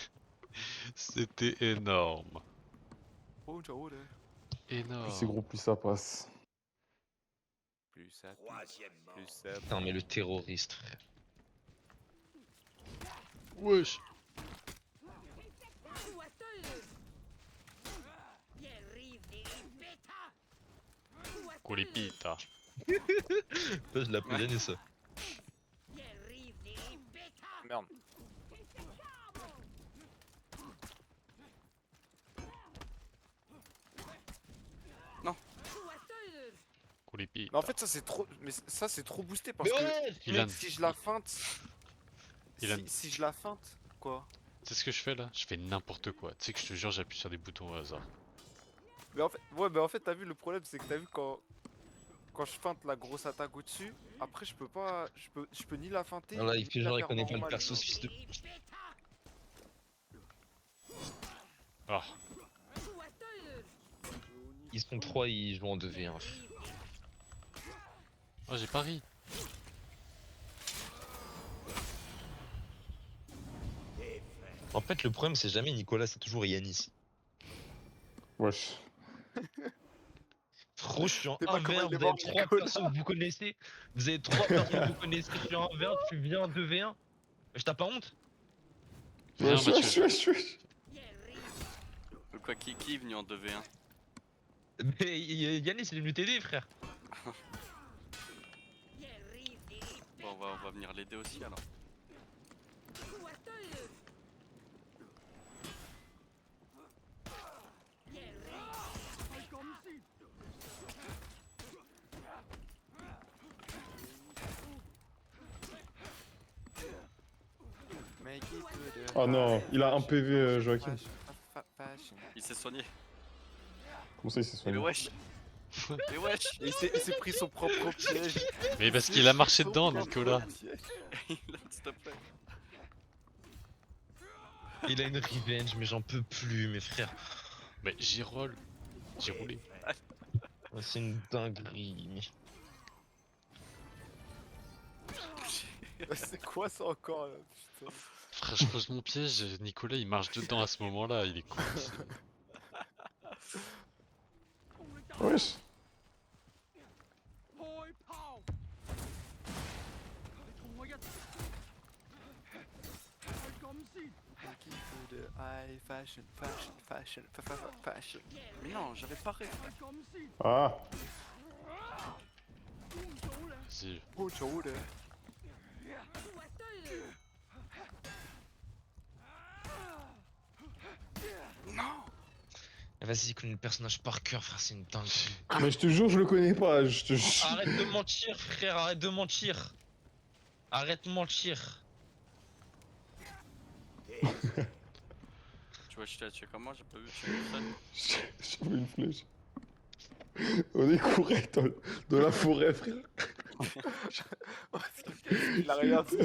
C'était énorme. Oh, ciao, là. Plus c'est Énorme. gros, plus ça passe. Plus ça pique, plus ça... Putain, mais le terroriste, frère. Wesh. Colipita. Ça, je l'appelais l'année, ça. Merde. Colipita. Mais en fait, ça c'est trop... Mais ça c'est trop boosté parce Mais que... ouais! Ilan, Si je la feinte... Ilan. Si je la feinte... Quoi? tu sais ce que je fais là? Je fais n'importe quoi. Tu sais que je te jure, j'appuie sur des boutons au hasard. Mais en fait, ouais, mais en fait, t'as vu, le problème, c'est que t'as vu quand je feinte la grosse attaque au-dessus, après, je peux pas, je peux ni la feinter. Non, là, il ni fait la genre, il faire connaît pas le normale, perso, genre. ce fils de. Ah, Ils sont 3, ils jouent en 2v1. oh, j'ai pas ri. En fait, le problème, c'est jamais Nicolas, c'est toujours Yanis. Wesh. Trop, je suis en T'es pas 1 comment vert, il est vous mort, avez 3 Nicolas. persos que vous connaissez. Vous avez 3 persos que vous connaissez, je suis en 1 vert, tu viens en 2v1. Je t'as pas honte? Viens, Wesh, Mathieu. wesh. Quoi, qui est venu en 2v1? Mais Yanis, il est venu t'aider, frère. Bon, on va venir l'aider aussi alors. Make it to the Oh non, il a un PV, fashion, Joachim. fashion. Il s'est soigné. Comment ça, il s'est Mais soigné? wesh. Mais wesh. Et il s'est pris son propre piège. Mais parce qu'il a marché Son dedans, propre Nicolas. piège. S'il te plaît. Il a une revenge, mais j'en peux plus, mes frères. Mais j'y roule. J'ai roulé. C'est une dinguerie. C'est quoi ça encore là, putain. Frère, je pose mon piège, Nicolas il marche dedans à ce moment-là, il est con. Wesh. Make it to the high fashion, fashion. Mais non, j'avais pas rêvé. Ah. Vas-y. Oh, ciao, là. Vas-y, il connaît le personnage par cœur, frère, c'est une dinguerie. Mais je te jure, je le connais pas, je te jure. Arrête de mentir, frère, arrête de mentir. Arrête de mentir. Tu vois, je t'ai tué comme moi, j'ai pas vu, tu as vu ça. J'avais une flèche. On est couré dans la forêt, frère. Il a regardé.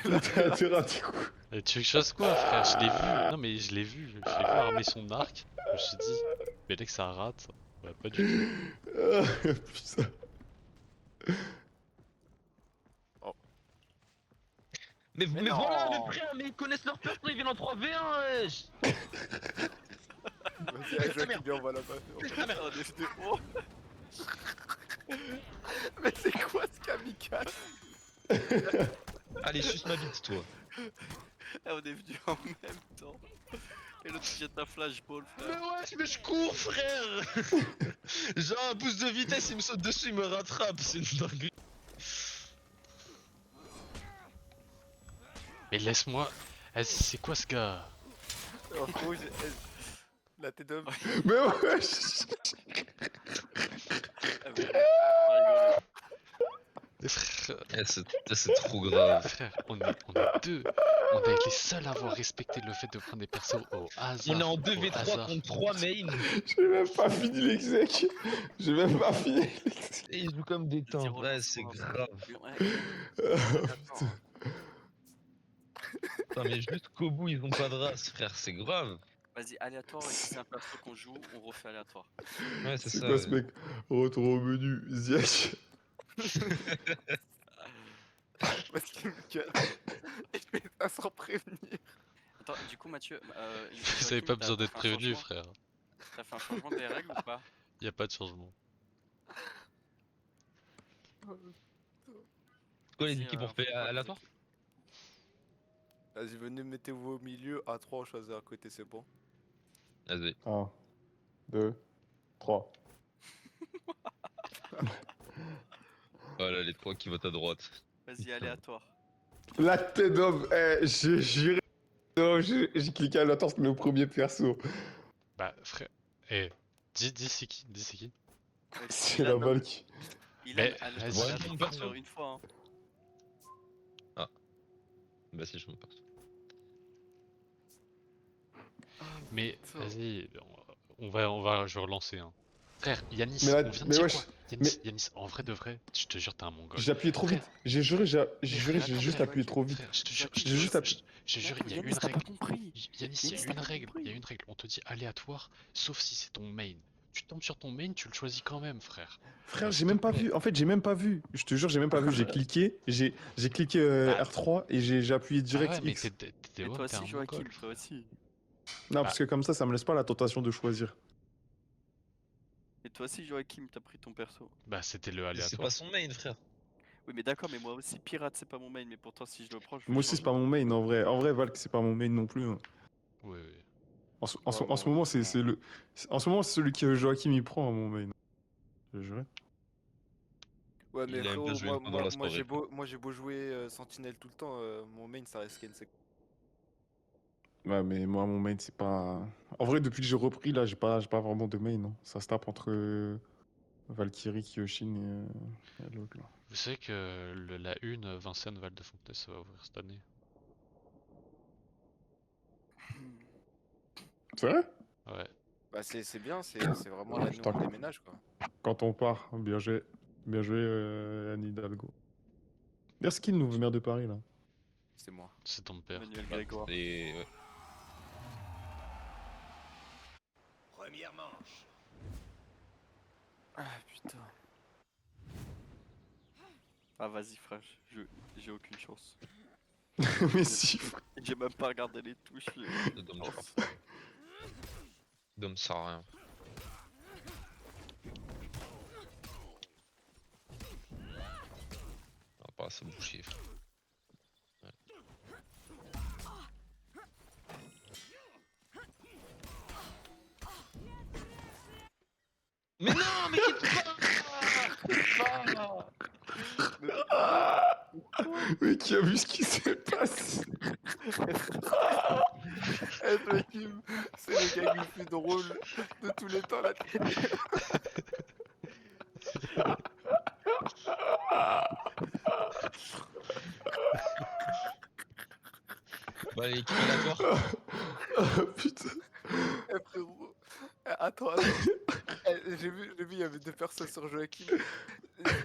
Il était à terre un petit coup. Et tu veux que je fasse quoi, frère? Je l'ai vu. Non, mais je l'ai vu. Je l'ai vu armer son arc. Je me suis dit, mais dès que ça rate, bah, pas du tout. Ah, putain. Mais non. voilà, mes frères, mais ils connaissent leur perso, ils viennent en 3v1, wesh. Vas-y, avec Joachim, viens, on va là-bas. Oh, des vidéos. Oh. Mais c'est quoi ce kamikaze? Allez, suce ma bite, toi. Eh, on est venus en même temps. Et l'autre il jette un flashball, Mais frère. wesh, mais je cours, frère. J'ai un boost de vitesse, il me saute dessus, il me rattrape, c'est une dinguerie. Mais laisse-moi. Vas-y, c'est quoi ce gars? En gros, la T-Dub. Mais ouais, Ah, mais on va rigoler. Mais frère, C'est trop grave. frère, on est deux. On est les seuls à avoir respecté le fait de prendre des persos au hasard. On est en au 2v3 hasard. contre 3 main. j'ai même pas fini l'exec. J'ai même pas fini l'exec. Et ils jouent comme des Vas-y, temps. Ouais, c'est relance-moi. grave. Attends. Putain, mais jusqu'au bout, ils ont pas de race, frère. C'est grave. Vas-y, aléatoire, et si c'est un perso qu'on joue, on refait aléatoire. Ouais, c'est C'est ça. quoi ce mec? Retour au menu, Ziak. Parce qu'il me gueule. Et je fais ça sans prévenir. Attends, du coup, Mathieu, Vous avez pas besoin d'être prévenu, frère. T'as fait un changement des règles ou pas? Y a pas de changement. Quoi, les Vas-y, équipes ont faut fait pas aléatoire? Vas-y, venez, mettez-vous au milieu. À 3, on choisit un côté, c'est bon. Vas-y. 1, 2, 3. Voilà, les 3 qui votent à droite. Vas-y, aléatoire. La tête d'homme, j'ai juré. Non, j'ai cliqué à l'attente, c'était le premier perso. Bah, frère. Eh, dis c'est qui? Dis c'est qui? C'est la balle qui. Il a Mais, aléatoire vas-y. Ouais, mon perso. faire une fois. Hein. Bah, si, je m'en passe. Mais, Putain. vas-y, je vais relancer, hein. Frère, Yanis, Mais là- on vient de mais dire wesh, quoi? Yanis, en vrai de vrai, je te jure, t'es un mongol. J'ai appuyé trop vite. J'ai juré, j'ai juste frère, appuyé trop vite. Frère, je te jure, J'ai juste appuyé. je te jure, il y a Yanis, une t'as règle. pas compris. Yanis, il y Yanis, a t'as une pas règle, compris. il y a une règle. On te dit aléatoire, sauf si c'est ton main. Tu tombes sur ton main, tu le choisis quand même, frère. Frère, S'il j'ai te même pas plaît. vu. En fait, j'ai même pas vu. Je te jure, j'ai même pas vu. J'ai cliqué, j'ai cliqué Ah. R3 et j'ai appuyé Ah direct ouais, mais X. t'es Et ouais, toi t'es un aussi, Joachim, mongol. toi aussi. Non, parce que comme ça me laisse pas la tentation de choisir. Et toi aussi, Joachim, t'as pris ton perso. Bah, c'était le Mais c'est aléatoire. pas son main, frère. Oui, mais d'accord, mais moi aussi, pirate, c'est pas mon main. Mais pourtant, si je le prends, je vais Moi aussi, c'est changer. pas mon main en vrai. En vrai, Valk, c'est pas mon main non plus, hein. Oui, oui. En ce moment, c'est le. En ce moment, c'est celui que Joachim y prend, mon main. Je jure. Ouais, Il mais a même frérot, pas joué une fois dans la soirée, moi j'ai beau jouer Sentinelle tout le temps, mon main ça reste Kensei. Ouais, mais moi, mon main, c'est pas. En vrai, depuis que j'ai repris, là, j'ai pas vraiment de main, non. Ça se tape entre Valkyrie, Kyoshin et l'autre, là. Vous savez que la une, Vincennes Val de Fontenay, ça va ouvrir cette année. C'est vrai? Ouais. Bah, c'est bien, c'est vraiment l'année où Putain. on déménage quoi. Quand on part, bien joué. Bien joué, Anne Hidalgo. D'ailleurs, c'est qui le nouveau maire de Paris, là? C'est moi. C'est ton père. Manuel Grégoire. Et ouais. Première manche. Ah putain. Ah, vas-y, frère, j'ai aucune chance. Mais si, J'ai même pas regardé les touches. Le Dom, je crois. Dom sert à rien. On va pas se boucher, frère. Ouais. Mais non, mais mais qui a vu ce qui s'est passé? Eh Joachim, c'est le gag le plus drôle de tous les temps la télé. Bah, l'équipe aléatoire. Ah, putain. Eh frérot, attends. J'ai vu, il y avait deux personnes sur Joachim.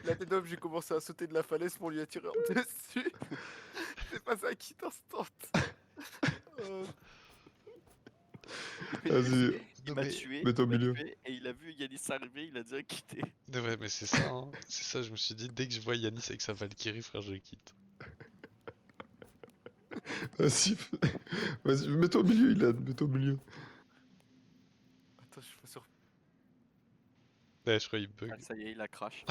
La tête d'homme, j'ai commencé à sauter de la falaise pour lui attirer en dessus. C'est pas ça qui t'instate. Vas-y, Il m'a tué, mets-toi au il m'a milieu. tué, et il a vu Yanis arriver, il a direct quitté. Ouais, mais c'est ça, hein. C'est ça, je me suis dit, dès que je vois Yanis avec sa Valkyrie, frère, je quitte. Vas-y, vas-y, mets-toi au milieu, Ilan, mets-toi au milieu. Attends, je suis pas sûr. Ouais, je crois qu'il bug. Ah, ça y est, il a crash.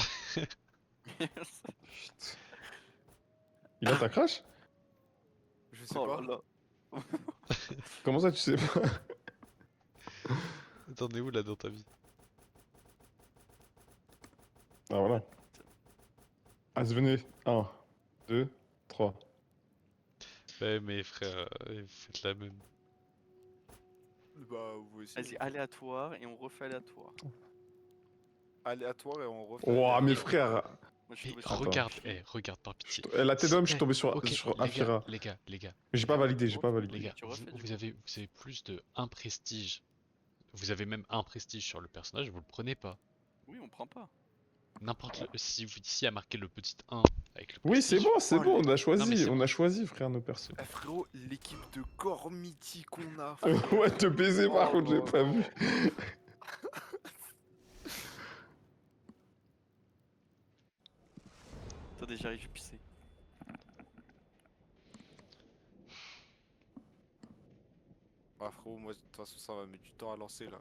Ilan, t'as crash? Je sais Oh pas. là là. Comment ça, tu sais pas? T'en es où là dans ta vie? Ah, voilà. Vas-y, venez. 1, 2, 3. Ouais, mais frère, faites la même. Bah, vous aussi. Vas-y, aléatoire et on refait aléatoire. Aléatoire et on refait. Ouah, aléatoire. mes frères. Moi, je suis Et tombé sur regarde, Phi. regarde par pitié. La tête d'homme, je suis tombé sur, Ok, sur les gars, Afira. les gars. Mais j'ai pas validé, j'ai pas validé. Les gars, Tu refais, du vous coup. avez plus de 1 prestige. Vous avez même 1 prestige sur le personnage, vous le prenez pas. Oui, on prend pas. Si vous ici a marqué le petit 1 avec le Oui, c'est prestige. bon, c'est Oh, bon, on a Non, mais choisi, c'est on bon. a choisi, frère, nos persos. Eh, frérot, l'équipe de corps mythique qu'on a. frère. Ouais, te baiser, par Oh, contre, j'ai non, pas non. vu. Attendez, j'arrive, je vais pisser. Ah, frérot, moi, de toute façon, ça va mettre du temps à lancer là.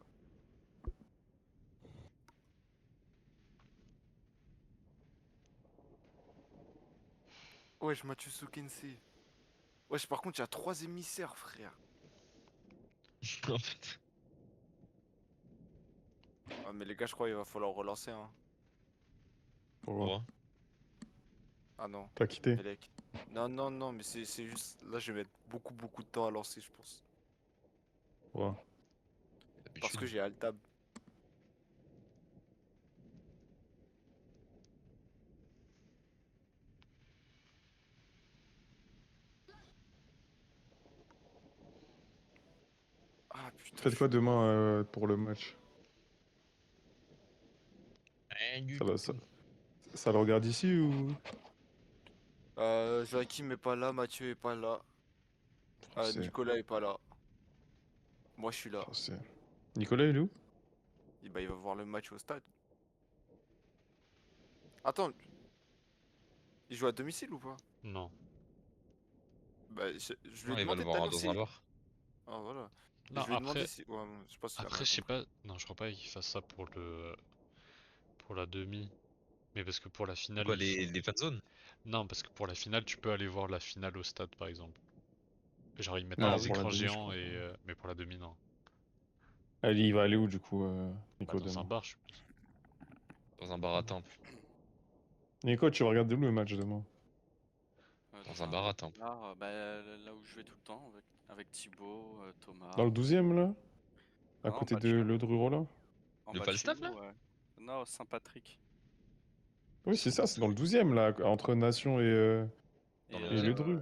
Wesh, Mathieu Kensei. Wesh, par contre, il y a 3 émissaires, frère. En fait. Ah, mais les gars, je crois qu'il va falloir relancer, hein. Pourquoi Ouais. Ah non, T'as quitté. Elec. Non, non, non, mais c'est juste. Là, je vais mettre beaucoup de temps à lancer, je pense. Ouais. Parce que j'ai Altab. Ah putain. Faites quoi demain pour le match? Ça le regarde ici ou? Joachim est pas là, Mathieu est pas là, Français, Nicolas est pas là. Moi, je suis là. français. Nicolas, il est où? Et bah, il va voir le match au stade. Attends, il joue à domicile ou pas? Non. Bah, je lui Non, ai il va demandé le tout à voir l'heure dans un si. bar. Ah, voilà. Non, Je lui ai demandé après, si. Ouais, je sais pas si il a après bien je sais compris. pas. Non, je crois pas qu'il fasse ça pour la demi. Mais parce que pour la finale, Quoi, il faut- les fanzones? Non, parce que pour la finale, tu peux aller voir la finale au stade, par exemple. Genre, ils mettent Non, un pour la écran demi, je géant, crois et, pas. mais pour la demi, non. Allez, il va aller où du coup, Bah, Nico, dans un demain? bar, je suppose. Dans un bar à temple. Nico, tu vas regarder où le match demain? Dans un bar à temple. Là où je vais tout le temps, avec Thibaut, Thomas. Dans le 12ème là? À Non, en côté bas de de chez Le nous. Drurola? En Le bas de chez Falstaff, nous, là? ouais. Non, Saint-Patrick. Oui, c'est ça, c'est dans le 12ème là, entre Nation Dans Et, le et Le 12e. Dru.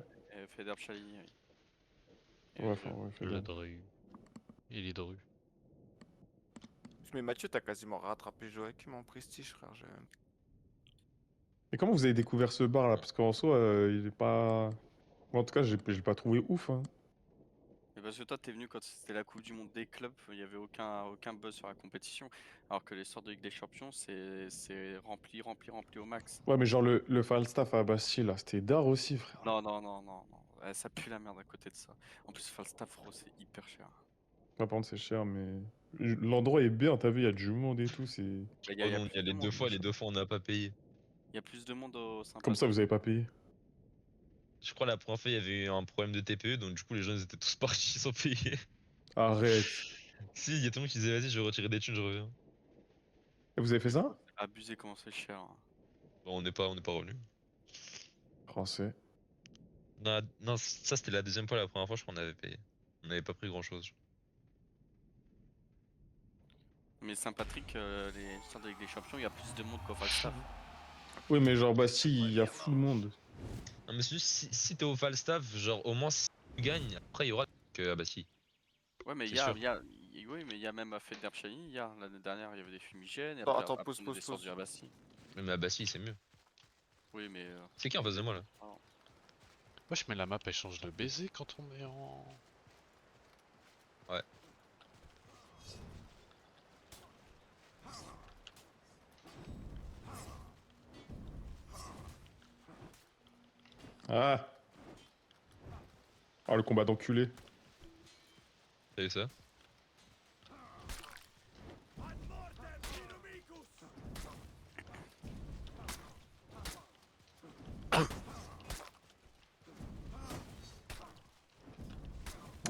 Federpshali, oui. Et Ouais, le enfin, jeu. ouais, fais Le gaffe. Dru. Il est Dru. Mais Mathieu, t'as quasiment rattrapé Joachim en prestige, frère. Et comment vous avez découvert ce bar là? Parce qu'en soi, il est pas. Moi, en tout cas, j'ai pas trouvé ouf, hein. Et parce que toi, t'es venu quand c'était la Coupe du Monde des clubs, il n'y avait aucun buzz sur la compétition. Alors que les sortes de Ligue des Champions, c'est rempli au max. Ouais, mais genre le Falstaff à Bastille là, c'était d'art aussi, frère. Non, non, non, non, non. Ça pue la merde à côté de ça. En plus, Falstaff, gros, c'est hyper cher. Par contre, c'est cher, mais l'endroit est bien, t'as vu, il y a du monde et tout, c'est. Bah, Oh non, il plus y a de les deux monde. fois, les 2 fois on n'a pas payé. Il y a plus de monde au Comme ça, Saint-Patrick. vous avez pas payé. Je crois la première fois il y avait eu un problème de TPE, donc du coup les gens ils étaient tous partis sans payer. Arrête. Si, il y a tout le monde qui disait vas-y, je vais retirer des thunes, je reviens. Et vous avez fait ça? Abusé comment c'est cher. Hein. Bon, on n'est pas revenu. Français. Non, non, ça c'était la deuxième fois, la première fois je crois qu'on avait payé. On n'avait pas pris grand chose. Mais Saint-Patrick, les sortes de Ligue des Champions, il y a plus de monde qu'au Falstaff. Oui, mais genre Bastille, il y a full monde. Non mais c'est juste si t'es au Falstaff, genre au moins si tu gagnes, après il y aura que à Bastille. Ouais, mais C'est il y a, sûr. oui, mais il y a même à Federpshali, l'année dernière, il y avait des fumigènes. Et Attends, après, pause, on est pause, descendu pause. à Bastille. Mais à Bastille c'est mieux. Oui, mais. C'est qui en face de moi là? Wesh, mais la map, elle change de baiser quand on est en... Ouais. Ah! Oh, le combat d'enculé. T'as vu ça?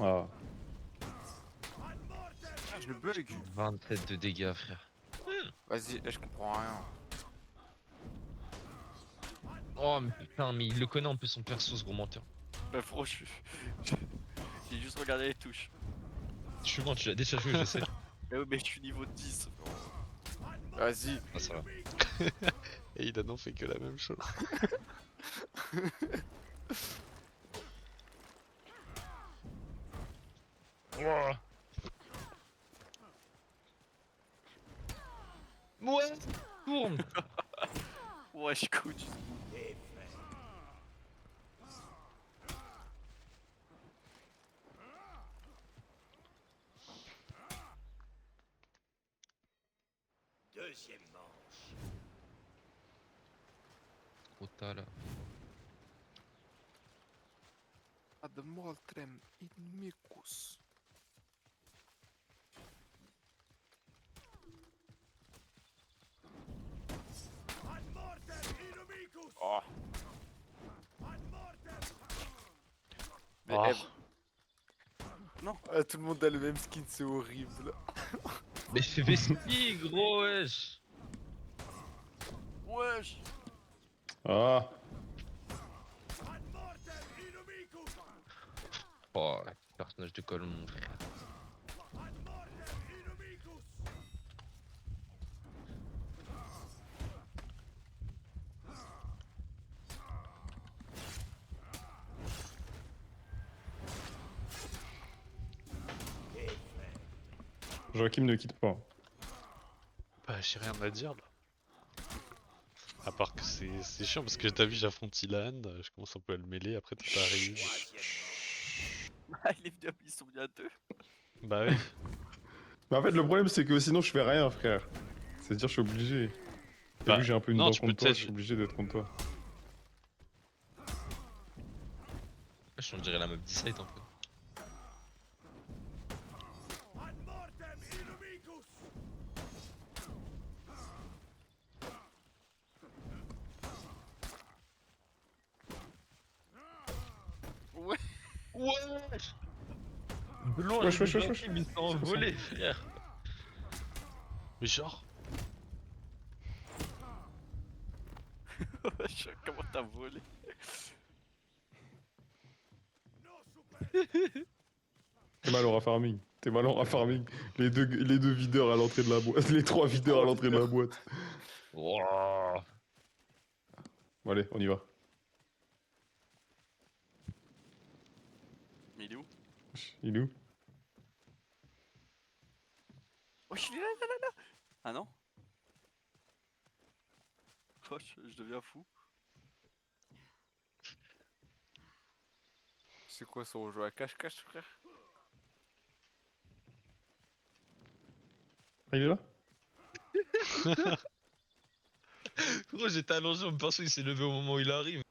Ah. Je le bug. 27 de dégâts frère. Vas-y, je comprends rien. Oh mais putain, mais il le connaît en plus son perso ce gros menteur. Bah franchement, j'ai juste regardé les touches. Tu mens, tu l'as déjà joué, je sais. Mais ouais, mais je suis niveau 10. Vas-y. Ah, ça va. Et il a non fait que la même chose. Ouah. Ouais. Tourne. Ouais, je coach. Trop tard là. Ad moltrem inimicus. Oh. Mais, Oh. tout le monde a le même skin, c'est horrible. Mais fais vespi, gros, wesh. Wesh. Ah, Oh, personnage de colon, mon frère. Joachim ne quitte pas. Bah j'ai rien à dire là. À part que c'est chiant parce que t'as vu j'affronte Ilan, je commence un peu à le mêler, après tout arrive. Ah, ils sont bien deux. Bah oui. Mais en fait, le problème, c'est que sinon, je fais rien, frère. C'est-à-dire, je suis obligé. T'as Bah, vu, j'ai un peu une non, dent tu peux contre toi, te- je suis obligé d'être contre toi. Wesh, on dirait la meuf d'E-Side un peu. Ouais. Wesh. Blond, Wesh, wesh, wesh, wesh. il s'est envolé, frère. Mais genre. Wesh, comment t'as volé? T'es mal au farming. T'es mal au farming. Les deux videurs à l'entrée de la boîte. Les trois videurs à l'entrée de la boîte. Wouah. Bon, allez, on y va. Mais il est où? Il est où? Wesh, il est là, là, là, là. Ah non? Wesh, je deviens fou. C'est quoi son jeu à cache-cache, frère? Ah, il est là? Gros, j'étais allongé, mon perso il s'est levé au moment où il arrive.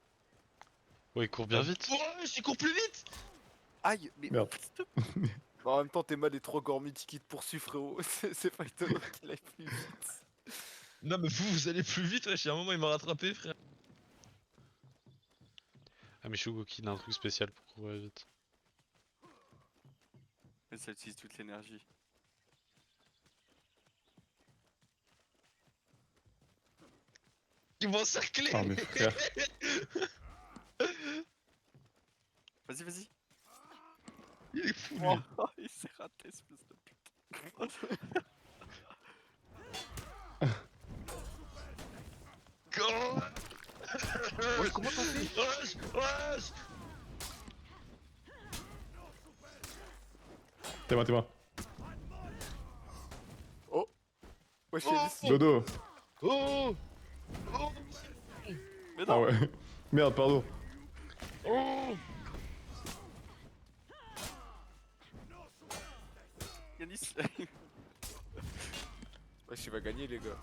Ouais, il court bien vite. Wesh, il court plus vite. Aïe, mais Merde. Bah, en même temps, t'es mal les trois gormites qui te poursuivent, frérot. C'est pas étonnant qu'il aille plus vite. Non, mais vous allez plus vite, wesh. Il y a un moment, il m'a rattrapé, frère. Ah mais Shugoki il a un truc spécial pour courir vite. Mais ça utilise toute l'énergie. Ils m'ont encerclé. Ah, mais frère. Vas-y, vas-y. Il est fou, lui. Oh, il s'est raté, espèce de pute. Go. Wesh, comment t'as fait? Wesh, wesh. T'es moi, t'es moi. Wesh, Oh. Yanis. Dodo. Oh. Oh. Mais Ah non! ouais. Merde, pardon. Oh. Yanis! Wesh, il va gagner, les gars.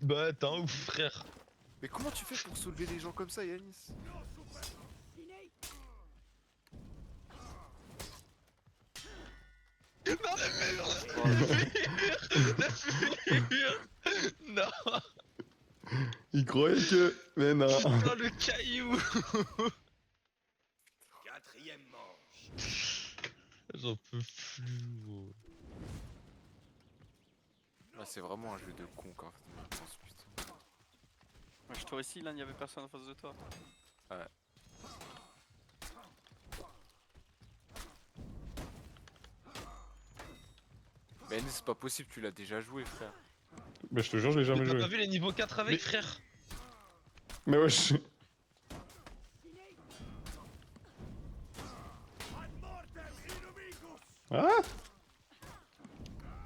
Bah, t'es un ouf, frère. Mais comment tu fais pour soulever les gens comme ça, Yanis? Non. Il croyait que... Mais non. Putain, le caillou. J'en peux plus, gros. Ah, c'est vraiment un jeu de con, quand même. Je pense, putain. Wesh, toi aussi, là, il n'y avait personne en face de toi. Mais c'est pas possible, tu l'as déjà joué, frère. Mais je te jure, je l'ai jamais Mais t'as joué. pas vu les niveaux 4 avec, frère? Mais wesh. Ah!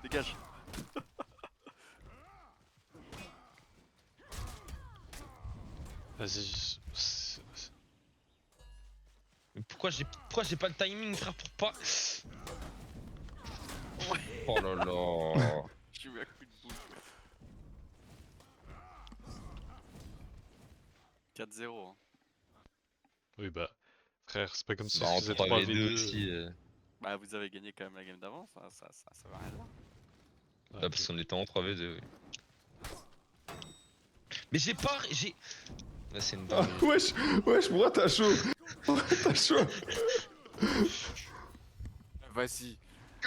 Dégage. Vas-y. Mais pourquoi j'ai pas le timing, frère, pour pas... Oh là là. J'ai eu un coup de boule. 4-0. Hein. Oui, bah. Frère, c'est pas comme si Bah je en faisais 3v2 3v2. aussi. Bah vous avez gagné quand même la game d'avant, ça va rien dire. Ah, Là, parce qu'on était en 3v2, oui. Mais j'ai pas... Là, c'est une Ah, dinguerie. wesh, pourquoi t'as chaud? Pourquoi t'as chaud? Vas-y.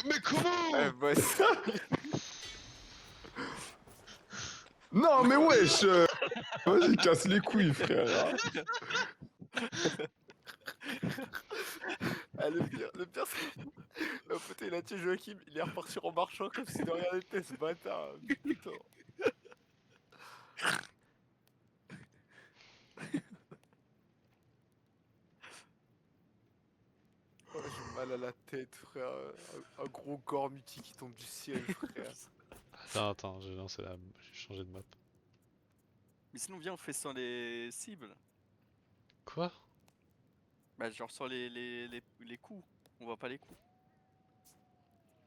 Mais comment? Vas-y. Non, mais wesh! Vas-y, casse les couilles, frère. Ah, le pire, c'est. Le pote, il a tué Joachim, il est reparti en marchant comme si de rien n'était, ce bâtard. Putain. Oh, j'ai mal à la tête, frère. Un gros Gormuti qui tombe du ciel, frère. Attends, j'ai lancé la. J'ai changé de map. Mais sinon viens on fait sans les cibles. Quoi? Bah genre sans les coups. On voit pas les coups.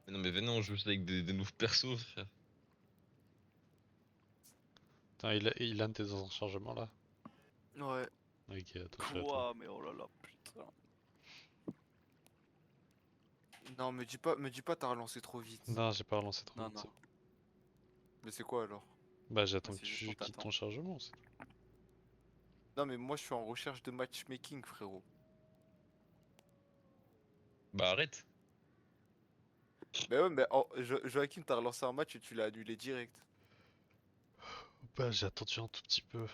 Mais non, mais venez, on joue juste avec des nouveaux persos, frère. Attends, Ilan, t'es dans un chargement là? Ouais. Ok, attends, je vais attendre. Quoi? Mais oh là là, putain. Non, me dis pas, t'as relancé trop vite. Non, j'ai pas relancé trop Non, vite. non. c'est bon. Mais c'est quoi alors? Bah, j'attends c'est que juste tu on quittes t'attend. ton chargement. c'est tout. Non, mais moi je suis en recherche de matchmaking, frérot. Bah arrête. Mais ouais, mais Joachim, t'as relancé un match et tu l'as annulé direct. Bah, j'ai attendu un tout petit peu.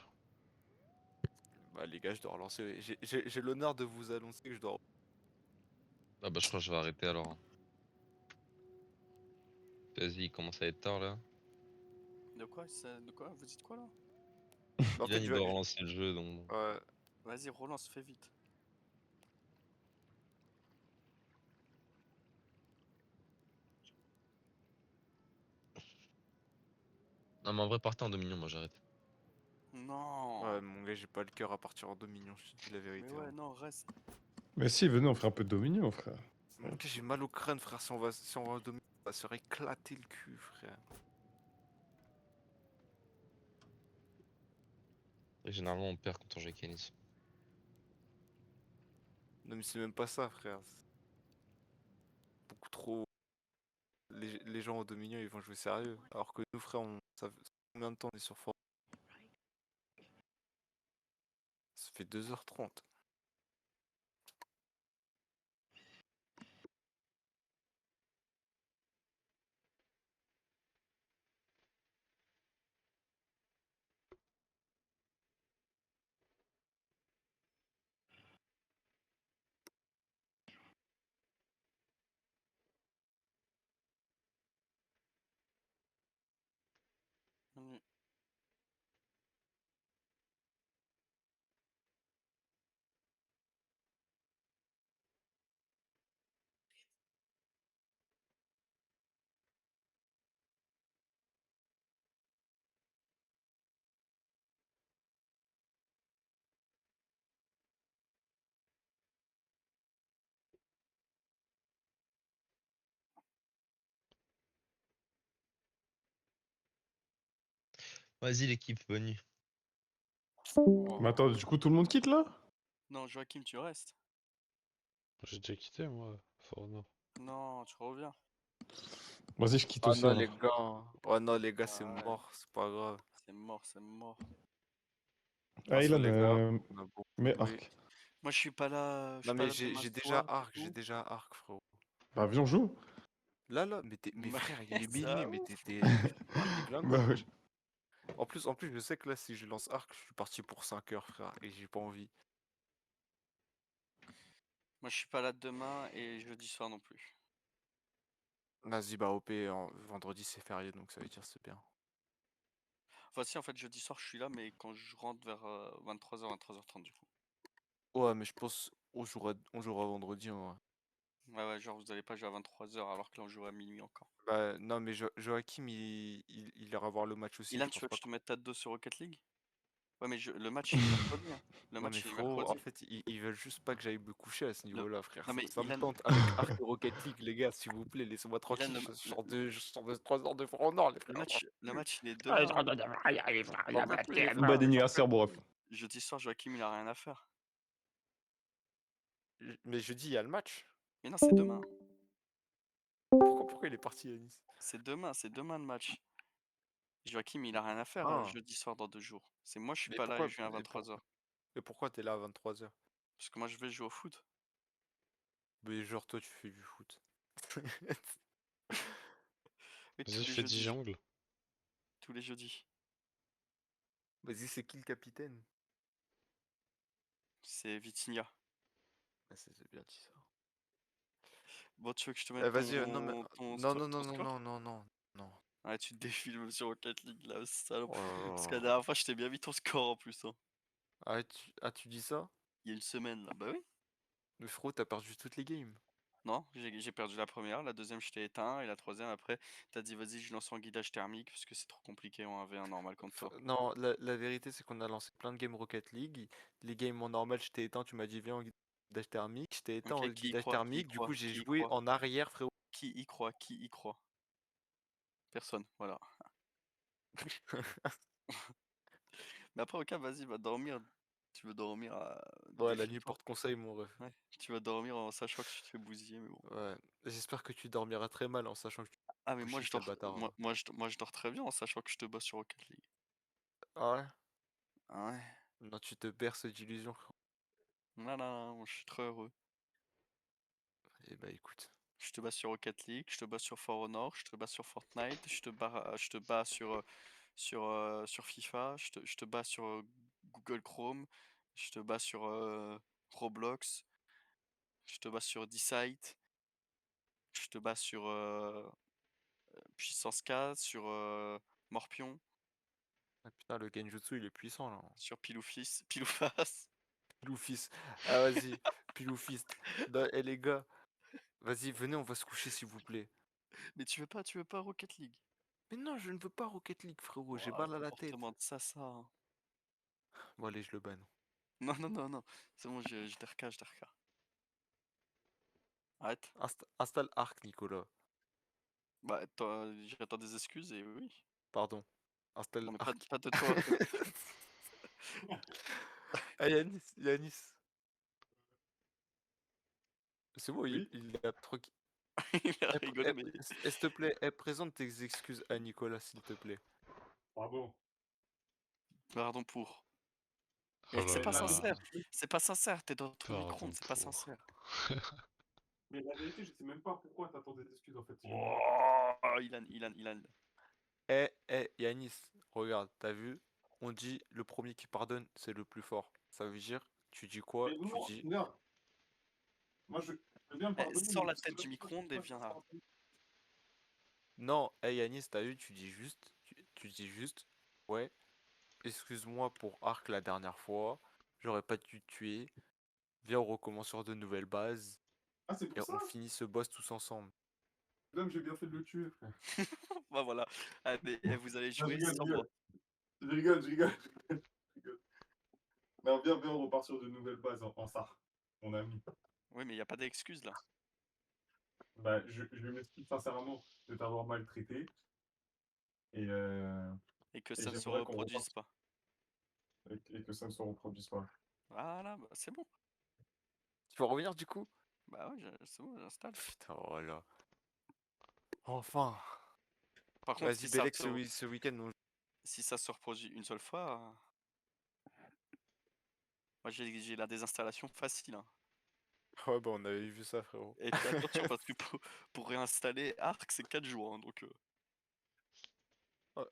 Bah, les gars, je dois relancer. J'ai l'honneur de vous annoncer que je dois. Ah bah je crois que je vais arrêter alors. Vas-y, il commence à être tard là. De quoi? De quoi? Vous dites quoi là? En Ilan fait, il doit relancer le jeu donc... Ouais. Vas-y, relance, fais vite. Non mais en vrai partez en Dominion, moi j'arrête. Non. Ouais, mon gars, j'ai pas le cœur à partir en Dominion, je te dis la Mais vérité. ouais, hein. non, reste. Mais si, venez, on fait un peu de Dominion, frère. Mon gars, j'ai mal au crâne, frère. Si on va en Dominion, on va se faire éclater le cul, frère. Et généralement on perd quand on joue avec Yanis. Non, mais c'est même pas ça, frère. C'est beaucoup trop. Les gens en Dominion, ils vont jouer sérieux. Alors que nous, frère, ça fait combien de temps on est sur Fort? Ça fait 2h30. Mm. Vas-y l'équipe, bonne nuit. Oh. Mais attends, du coup, tout le monde quitte là? Non, Joachim, tu restes. J'ai déjà quitté moi. Fort Nord. Non, tu reviens. Vas-y, je quitte Oh aussi non, alors. les gars. Oh non, les gars, c'est Ah ouais. mort. C'est pas grave. C'est mort, c'est mort. Ah, Parce que Ilan, les gars, on a beaucoup mais joué. Arc. Moi, je suis pas là. Je suis Non, pas mais là demain j'ai déjà soir. Arc, du j'ai coup. déjà Arc, frérot. Bah, viens, on joue. Là, mais Bah, frère, il est ça minuit, mais ouf. t'es glingos. Bah, ouais. En plus, je sais que là, si je lance Arc, je suis parti pour 5 heures, frère, et j'ai pas envie. Moi, je suis pas là demain et jeudi soir non plus. Vas-y, bah OP, vendredi c'est férié donc ça veut dire c'est bien. Enfin, si, en fait, jeudi soir, je suis là, mais quand je rentre vers 23h, 23h30, du coup. Ouais, mais je pense on jouera vendredi en vrai. Ouais, genre, vous allez pas jouer à 23h alors que là, on joue à minuit encore. Bah non, mais Joachim il ira voir le match aussi, Ilan, je tu pense veux que pas je te qu'on. mette ta 2 sur Rocket League? Ouais, mais le match, il est mercredi, hein. Le Non mais match, il est frérot, en mercredi. fait, ils veulent juste pas que j'aille me coucher à ce Le... niveau-là, frère. Non, mais Ça me Ilan, tente avec Arc et Rocket League, les gars, s'il vous plaît, laissez-moi Ilan, tranquille, je sors de 3 heures de For Honor, les frères. le match, il est Ah, demain. Bon, après, les Bon frères, anniversaire, bref. Jeudi soir, Joachim, il a rien à faire. mais jeudi, il y a le match. Mais non, c'est demain. Pourquoi il est parti, Yanis? C'est demain le match. Joachim, il a rien à faire Ah, jeudi soir dans 2 jours. C'est moi, je suis mais pas là et pourquoi, je viens à 23h. mais pourquoi t'es là à 23h? Parce que moi, je vais jouer au foot. Mais genre, toi, tu fais du foot. Mais Vas-y, tous je les fais 10 jeudis. jongles. Tous les jeudis. Vas-y, c'est qui le capitaine? C'est Vitinha. Ah, c'est bien dit ça. Bon, tu veux que je te mette Vas-y, non, mais... Non, non, ton non, non, score? non, non, non, non. Ouais, tu te défiles même sur Rocket League, là, salope. Oh là Parce que la là. dernière fois, je t'ai bien mis ton score en plus, hein. Tu dis ça? Il y a une semaine, là. Bah oui. Mais frérot, t'as perdu toutes les games. Non, j'ai perdu la première, la deuxième, je t'ai éteint, et la troisième, après, t'as dit, vas-y, je lance en guidage thermique, parce que c'est trop compliqué en 1v1 normal contre toi. Non, la vérité, c'est qu'on a lancé plein de games Rocket League. Les games en normal, je t'ai éteint, tu m'as dit viens en guidage thermique. Je t'ai éteint en Ok, qui y guidage croit? Qui y thermique, du coup croit? j'ai Qui y joué croit? en arrière, frérot. Qui y croit? Qui y croit? Personne, voilà. Mais après, ok, vas-y, va dormir. Tu veux dormir à... Ouais, la nuit défile-toi. porte conseil, mon ref. Ouais, tu vas dormir en sachant que tu te fais bousiller, mais bon. Ouais. J'espère que tu dormiras très mal en sachant que tu Ah, te mais moi, couches, je sale dors, bâtard. Hein. moi, je dors très bien en sachant que je te bosse sur Rocket League. Ah ouais? Ah ouais. Non, tu te berces d'illusions, frérot. Non, non, non, moi, je suis très heureux. Eh bah écoute. Je te bats sur Rocket League, je te bats sur For Honor, je te bats sur Fortnite, je te bats sur FIFA, je te bats sur Google Chrome, je te bats sur Roblox, je te bats sur Decide, je te bats sur Puissance K, sur Morpion, Ah putain, le Genjutsu, il est puissant, là. sur Piloufis, Pilouface. Piloufis. Ah vas-y, Piloufis. Non, eh les gars, vas-y, venez, on va se coucher, s'il vous plaît. Mais tu veux pas Rocket League? Mais non, je ne veux pas Rocket League, frérot, j'ai Oh, le mal à la tête. comportement de ça. Hein. Bon, allez, je le banne. Non, non, non, non. C'est bon, je DRK, je DRK. Arrête. Installe Arc, Nicolas. Bah, j'attends des excuses et oui. Pardon. Installe Non, mais Arc. pas de toi. Ah, Yanis. C'est bon, Oui. il a trop... Il a rigolé, mais. S'il te plaît, présente tes excuses à Nicolas, s'il te plaît. Pardon. Pardon pour. Oh Mais c'est là pas là. sincère. C'est pas sincère. T'es dans ton Pardon micro, c'est pas pour. sincère. Mais la vérité, je sais même pas pourquoi t'attends des excuses en fait. Oh, Ilan. Yanis, regarde, t'as vu? On dit le premier qui pardonne, c'est le plus fort. Ça veut dire, tu dis quoi? Mais Tu non, dis... regarde. Moi, je veux bien pardonner. Sors mais la je sais tête du même pas micro-ondes et pourquoi viens je là. pardonne. Non, Yanis, t'as vu? Tu dis juste... Tu dis juste... Ouais, excuse-moi pour Arc la dernière fois. J'aurais pas dû te tuer. Viens, on recommence sur de nouvelles bases. Ah, c'est Et pour ça? on finit ce boss tous ensemble. Même j'ai bien fait de le tuer, frère. Bah voilà. Allez, vous allez Non, je jouer rigole, sans moi. je rigole. Je rigole. Non, viens, on repart sur de nouvelles bases en ça, mon ami. Oui, mais y a pas d'excuse là. Bah, je m'explique sincèrement de t'avoir maltraité. Et, Et que et ça ne se j'aimerais qu'on reproduise reparte pas. et que ça ne se reproduise pas. Voilà, bah, c'est bon. Tu vas revenir du coup? Bah ouais, c'est bon, j'installe. Putain, voilà. Enfin. Par contre, Vas-y, Belek, ce week-end, on... si ça se reproduit une seule fois, moi j'ai la désinstallation facile. Hein. Ouais, bah on avait vu ça, frérot. Et puis attention, parce que pour réinstaller Arc, c'est 4 jours. Hein, donc,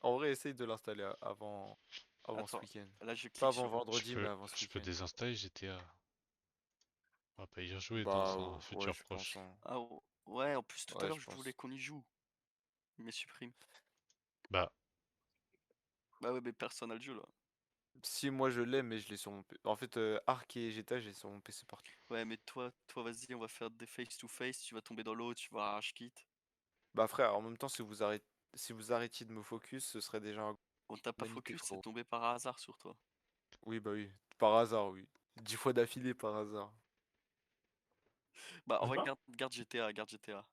En vrai, essaye de l'installer avant ce attends, week-end. là je Pas clique avant sur. vendredi, mais avant ce Je peux week-end. désinstaller GTA. On va pas y rejouer Bah dans un ouais, futur je pense. proche. Hein. Ah, Ouais, en plus tout à Ouais, l'heure je je voulais pense. qu'on y joue. Mais supprime. Bah, Bah ouais, mais personne a le jeu là. Si, moi je l'ai, mais je l'ai sur mon PC. En fait, Arc et GTA, j'ai sur mon PC partout. Ouais, mais toi vas-y, on va faire des face to face, tu vas tomber dans l'eau, tu vas rage kit. Bah frère, en même temps, si vous arrêtiez de me focus, ce serait déjà un On t'a pas humanité, focus, c'est frérot. tombé par hasard sur toi. Oui, bah oui. Par hasard, oui. 10 fois d'affilée par hasard. Bah en C'est vrai, pas? garde GTA, garde GTA.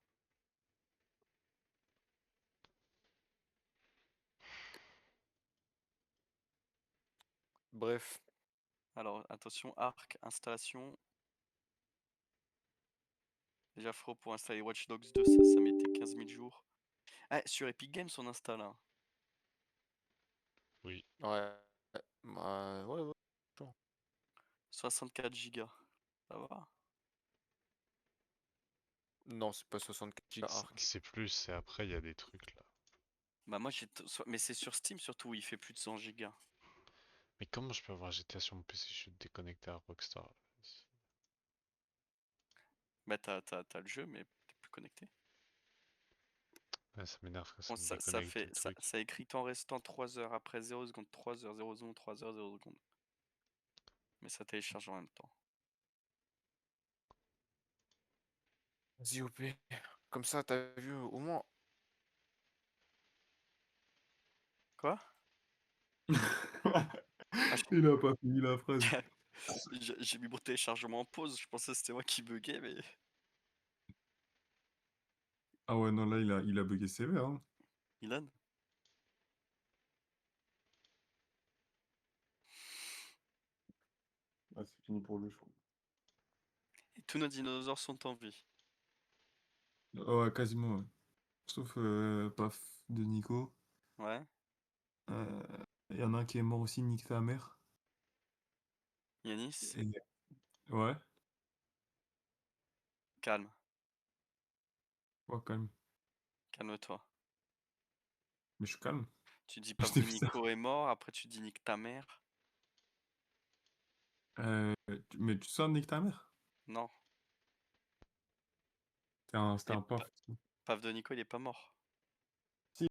Bref. Alors attention, Arc, installation. Déjà frérot, pour installer Watch Dogs 2, ça mettait 15 000 jours. Ah, sur Epic Games on installe un. oui. Ouais. Bah, ouais, ouais. Sure. 64 gigas. Ça va. Non, c'est pas 64 Go Arc. C'est plus, c'est après, il y a des trucs là. Bah moi mais c'est sur Steam surtout où il fait plus de 100 gigas. Mais comment je peux avoir GTA sur mon PC? Je suis déconnecté à Rockstar. Bah t'as le jeu mais t'es plus connecté. Ouais, ça m'énerve quand Bon, ça me déconnecte du truc. ça écrit temps restant 3 heures après 0 secondes, 3 heures 0 secondes, 3 heures 0 secondes. Mais ça télécharge en même temps. Vas-y, OP. Comme ça, t'as vu au moins. Quoi? Ah, Il a pas fini la phrase. j'ai mis mon téléchargement en pause, je pensais que c'était moi qui buguais mais. Ah ouais, non, là, il a bugué sévère, hein. Ilan? Ah, c'est fini pour le show. Et tous nos dinosaures sont en vie. Ouais, quasiment, ouais. Sauf Paf de Nico. Ouais. Il y en a un qui est mort aussi, nique ta mère. Yanis, Et... Ouais, calme, ouais, calme. calme-toi. Mais je suis calme. Tu dis Je Paf t'ai de vu ça. Nico est mort, après tu dis nique ta mère. Mais tu sens nique ta mère? Non. C'était Et un paf. Paf de Nico il est pas mort.